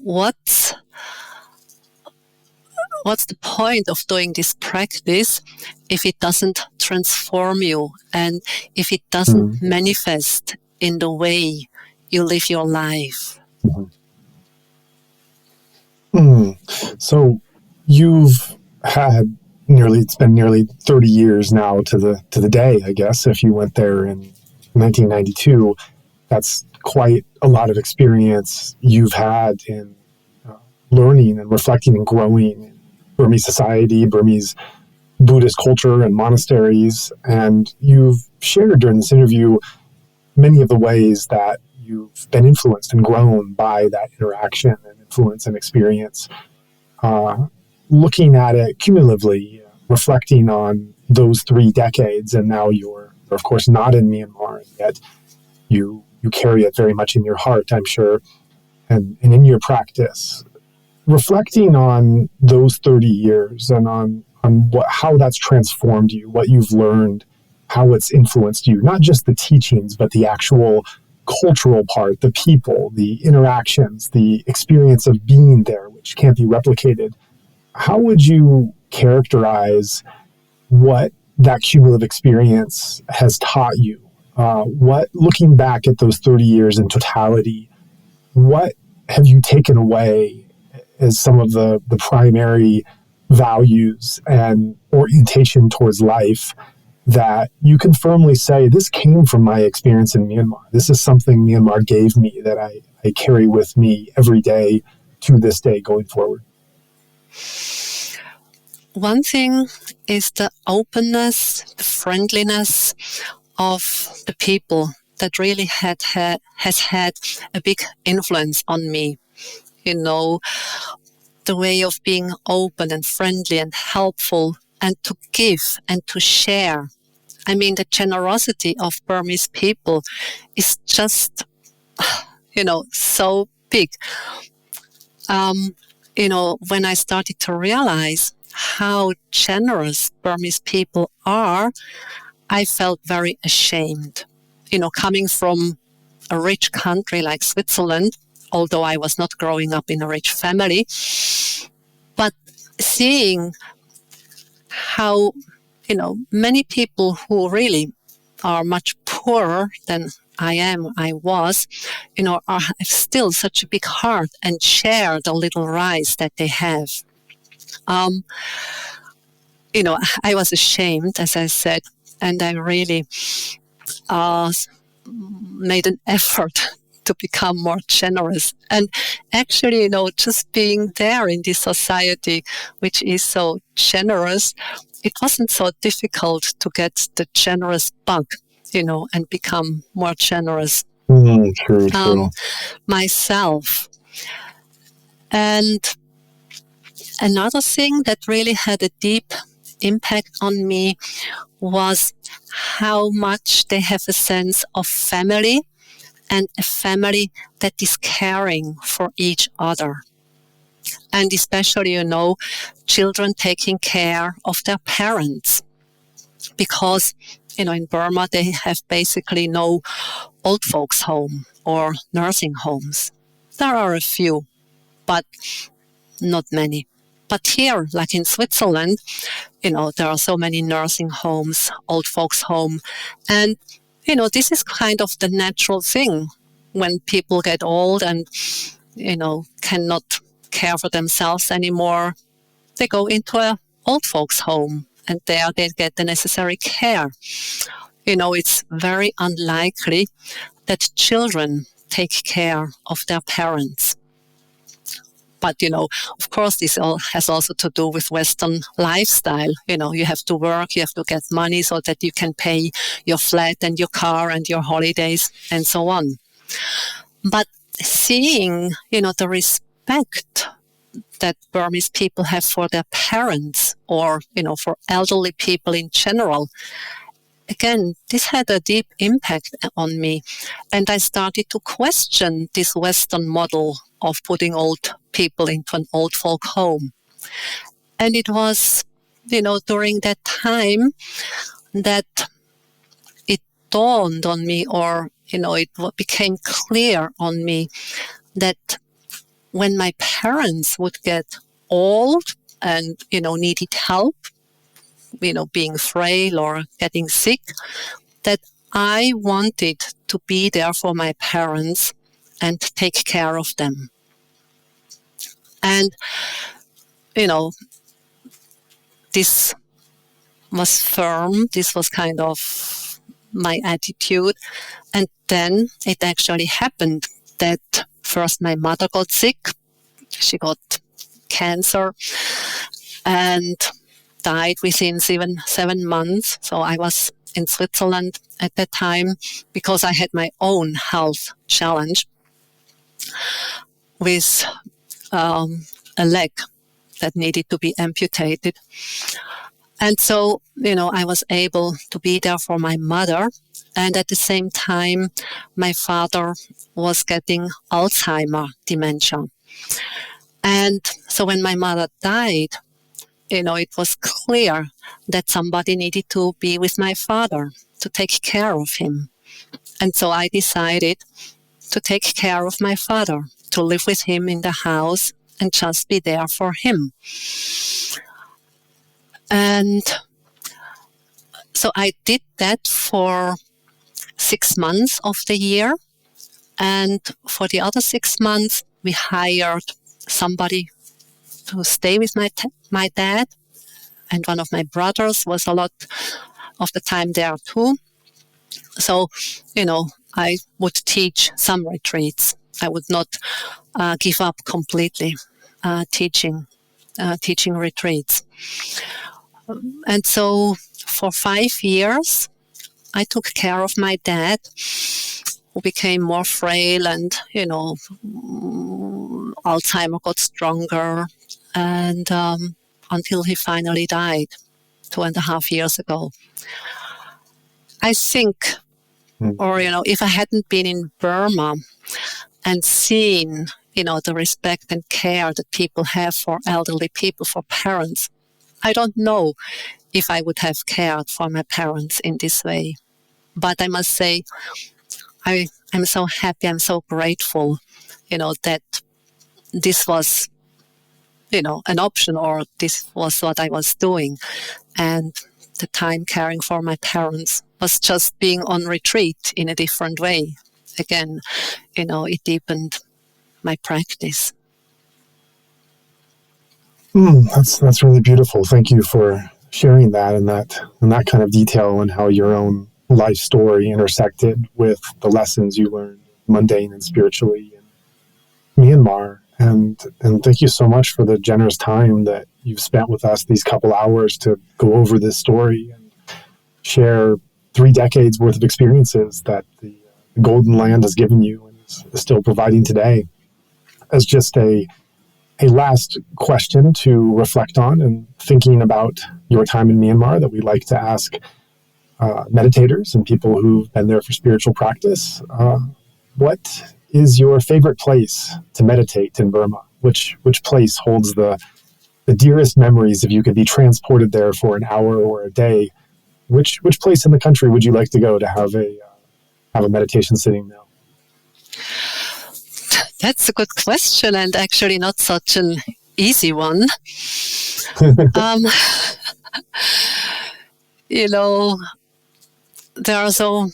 what's the point of doing this practice if it doesn't transform you and if it doesn't manifest in the way you live your life? So you've had it's been nearly 30 years now to the day, I guess. If you went there in 1992, that's quite a lot of experience you've had in learning and reflecting and growing in Burmese society, Burmese Buddhist culture and monasteries. And you've shared during this interview many of the ways that you've been influenced and grown by that interaction and influence and experience. Looking at it cumulatively, reflecting on those 3 decades, and now you're, of course, not in Myanmar, and yet you carry it very much in your heart, I'm sure, and in your practice. Reflecting on those 30 years and on how that's transformed you, what you've learned, how it's influenced you, not just the teachings, but the actual cultural part, the people, the interactions, the experience of being there, which can't be replicated. How would you characterize what that cumulative experience has taught you? Looking back at those 30 years in totality, what have you taken away as some of the primary values and orientation towards life that you can firmly say, this came from my experience in Myanmar. This is something Myanmar gave me that I carry with me every day to this day going forward? One thing is the openness, the friendliness of the people that really has had a big influence on me. The way of being open and friendly and helpful and to give and to share. I mean, the generosity of Burmese people is just, so big. When I started to realize how generous Burmese people are, I felt very ashamed. Coming from a rich country like Switzerland, although I was not growing up in a rich family, but seeing how, many people who really are much poorer than I was, have still such a big heart and share the little rice that they have. I was ashamed, as I said, and I really made an effort to become more generous. And actually, just being there in this society, which is so generous, it wasn't so difficult to get the generous bug, and become more generous True. myself. And another thing that really had a deep impact on me was how much they have a sense of family and a family that is caring for each other. And especially, children taking care of their parents. Because, in Burma, they have basically no old folks home or nursing homes. There are a few, but not many. But here, like in Switzerland, there are so many nursing homes, old folks home. And, this is kind of the natural thing when people get old and, cannot care for themselves anymore. They go into a old folks home and there they get the necessary care. It's very unlikely that children take care of their parents. But, of course, this all has also to do with Western lifestyle. You have to work, you have to get money so that you can pay your flat and your car and your holidays and so on. But seeing, the respect that Burmese people have for their parents or, for elderly people in general, again, this had a deep impact on me. And I started to question this Western model of putting old people into an old folk home. And it was, during that time that it dawned on me, or, it became clear on me that when my parents would get old and, needed help, being frail or getting sick, that I wanted to be there for my parents and take care of them. And, this was firm. This was kind of my attitude. And then it actually happened that first my mother got sick. She got cancer and died within 7 months. So I was in Switzerland at that time because I had my own health challenge with a leg that needed to be amputated. And so, I was able to be there for my mother. And at the same time, my father was getting Alzheimer dementia. And so when my mother died, it was clear that somebody needed to be with my father to take care of him. And so I decided to take care of my father, to live with him in the house and just be there for him. And so I did that for 6 months of the year. And for the other 6 months, we hired somebody to stay with my dad. And one of my brothers was a lot of the time there too. So, I would teach some retreats. I would not give up completely teaching retreats. And so for 5 years, I took care of my dad, who became more frail and, Alzheimer got stronger, and until he finally died 2.5 years ago. I think, or, if I hadn't been in Burma and seen, the respect and care that people have for elderly people, for parents, I don't know if I would have cared for my parents in this way. But I must say, I'm so happy, I'm so grateful, that this was, an option, or this was what I was doing. And the time caring for my parents was just being on retreat in a different way. Again, it deepened my practice. That's really beautiful. Thank you for sharing that and that kind of detail, and how your own life story intersected with the lessons you learned, mundane and spiritually, in Myanmar. And thank you so much for the generous time that you've spent with us these couple hours to go over this story and share 3 decades worth of experiences that the Golden Land has given you and is still providing today. As just a last question to reflect on, and thinking about your time in Myanmar, that we like to ask meditators and people who've been there for spiritual practice, what is your favorite place to meditate in Burma? Which place holds the dearest memories? If you could be transported there for an hour or a day, which place in the country would you like to go to have a meditation sitting now? That's a good question, and actually not such an easy one. There are so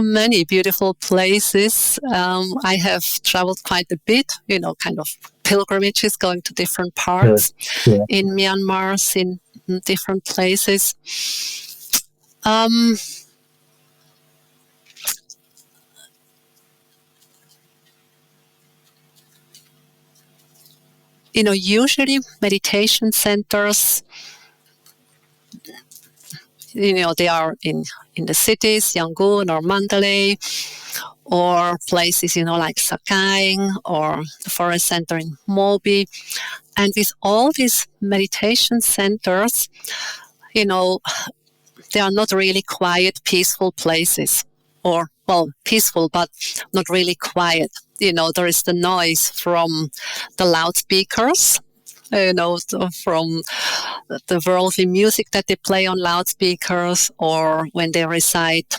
many beautiful places. I have traveled quite a bit, kind of pilgrimages, going to different parts in Myanmar, in different places. Usually meditation centers, they are in the cities, Yangon or Mandalay, or places, like Sakaing or the forest center in Mobi. And with all these meditation centers, they are not really quiet, peaceful places. Or, well, peaceful, but not really quiet. There is the noise from the loudspeakers, from the worldly music that they play on loudspeakers, or when they recite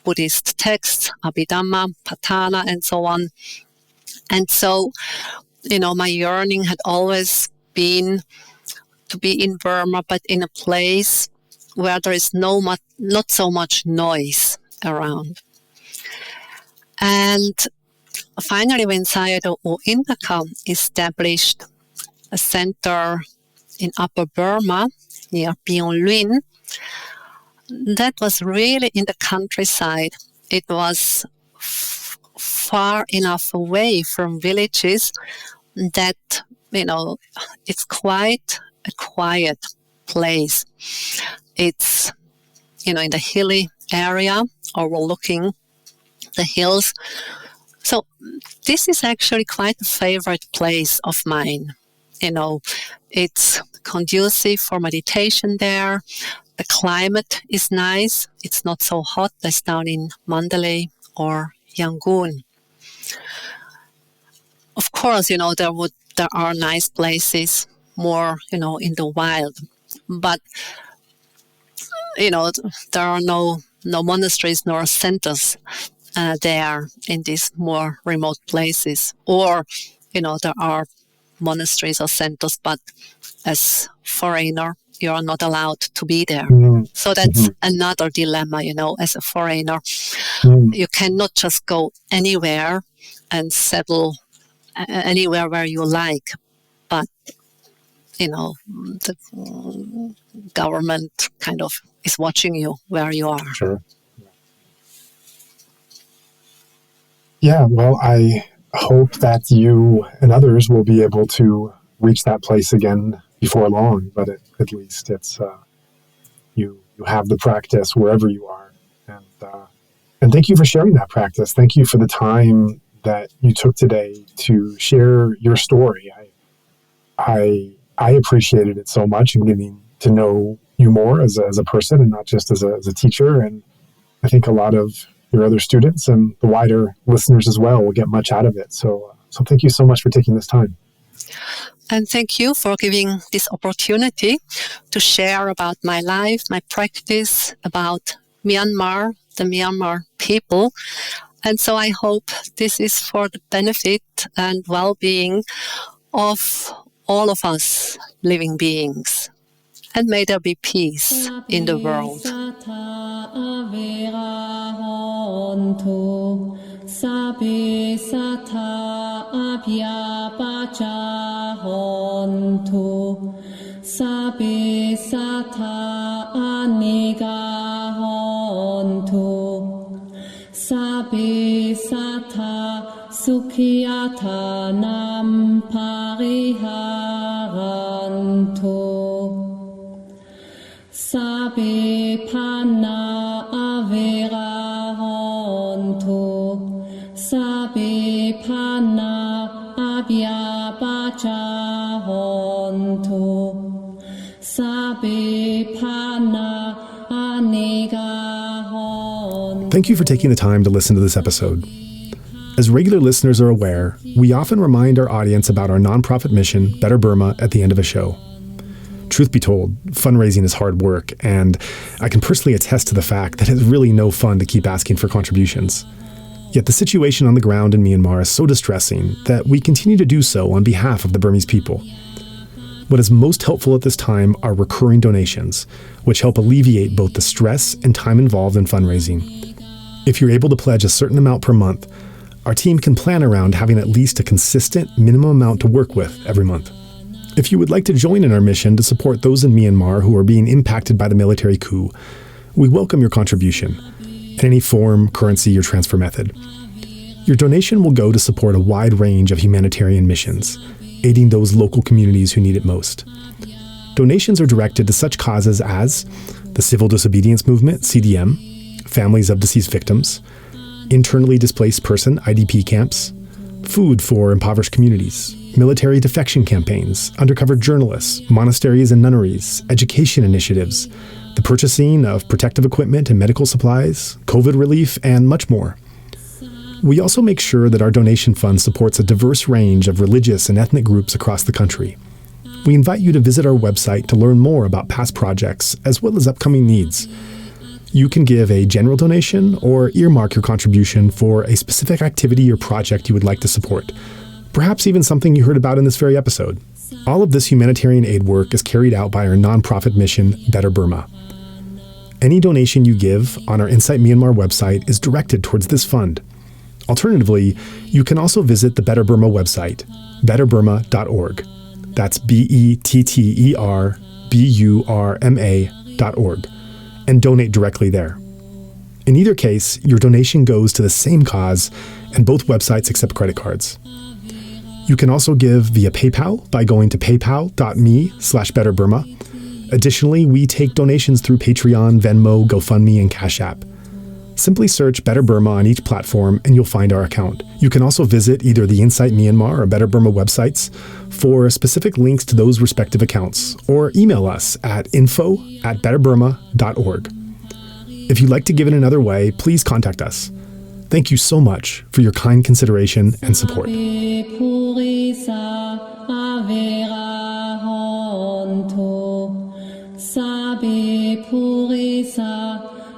Buddhist texts, Abhidhamma, Patana, and so on. And so, my yearning had always been to be in Burma, but in a place where there is not so much noise around. And finally, when Sayadaw U Indaka established a center in Upper Burma near Pionluen, that was really in the countryside. It was far enough away from villages that, it's quite a quiet place. It's, in the hilly area overlooking the hills. So this is actually quite a favorite place of mine. It's conducive for meditation there. The climate is nice. It's not so hot as down in Mandalay or Yangon. Of course, there are nice places more, in the wild. But, there are no monasteries nor centers there in these more remote places. Or, there are monasteries or centers, but as foreigner, you are not allowed to be there. Mm-hmm. So that's another dilemma, as a foreigner. Mm-hmm. You cannot just go anywhere and settle anywhere where you like. But, the government kind of is watching you where you are. Sure. Yeah, well, I hope that you and others will be able to reach that place again before long, but at least it's you have the practice wherever you are, and thank you for sharing that practice. Thank you for the time that you took today to share your story. I appreciated it so much, and getting to know you more as a person and not just as a teacher. And I think a lot of your other students and the wider listeners as well will get much out of it. So thank you so much for taking this time. And thank you for giving this opportunity to share about my life, my practice, about Myanmar, the Myanmar people. And so I hope this is for the benefit and well-being of all of us living beings. And may there be peace in the world. Sabe sata abya pacha hontu, sabe sata aniga hontu, sabe sata sukhyata nam pariharantu, sabe panna avera hontu, sabe panna abya pacha hontu, sabe panna aniga hontu. Thank you for taking the time to listen to this episode. As regular listeners are aware, we often remind our audience about our nonprofit mission, Better Burma, at the end of a show. Truth be told, fundraising is hard work, and I can personally attest to the fact that it's really no fun to keep asking for contributions. Yet the situation on the ground in Myanmar is so distressing that we continue to do so on behalf of the Burmese people. What is most helpful at this time are recurring donations, which help alleviate both the stress and time involved in fundraising. If you're able to pledge a certain amount per month, our team can plan around having at least a consistent minimum amount to work with every month. If you would like to join in our mission to support those in Myanmar who are being impacted by the military coup, we welcome your contribution in any form, currency, or transfer method. Your donation will go to support a wide range of humanitarian missions, aiding those local communities who need it most. Donations are directed to such causes as the Civil Disobedience Movement, CDM, families of deceased victims, internally displaced person, IDP camps, food for impoverished communities, military defection campaigns, undercover journalists, monasteries and nunneries, education initiatives, the purchasing of protective equipment and medical supplies, COVID relief, and much more. We also make sure that our donation fund supports a diverse range of religious and ethnic groups across the country. We invite you to visit our website to learn more about past projects as well as upcoming needs. You can give a general donation or earmark your contribution for a specific activity or project you would like to support, perhaps even something you heard about in this very episode. All of this humanitarian aid work is carried out by our nonprofit mission, Better Burma. Any donation you give on our Insight Myanmar website is directed towards this fund. Alternatively, you can also visit the Better Burma website, betterburma.org. That's BETTERBURMA.org, and donate directly there. In either case, your donation goes to the same cause, and both websites accept credit cards. You can also give via PayPal by going to paypal.me/betterburma. Additionally, we take donations through Patreon, Venmo, GoFundMe, and Cash App. Simply search Better Burma on each platform and you'll find our account. You can also visit either the Insight Myanmar or Better Burma websites for specific links to those respective accounts, or email us at info@betterburma.org. If you'd like to give it another way, please contact us. Thank you so much for your kind consideration and support.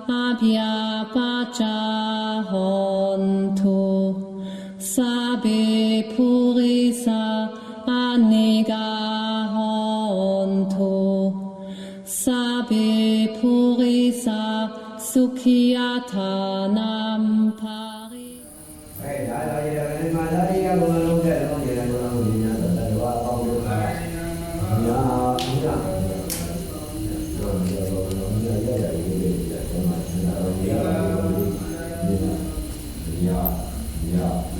Abhya pacha hontu, sabe purisa anega hontu, sabe purisa sukhiyatanam pari. Yeah.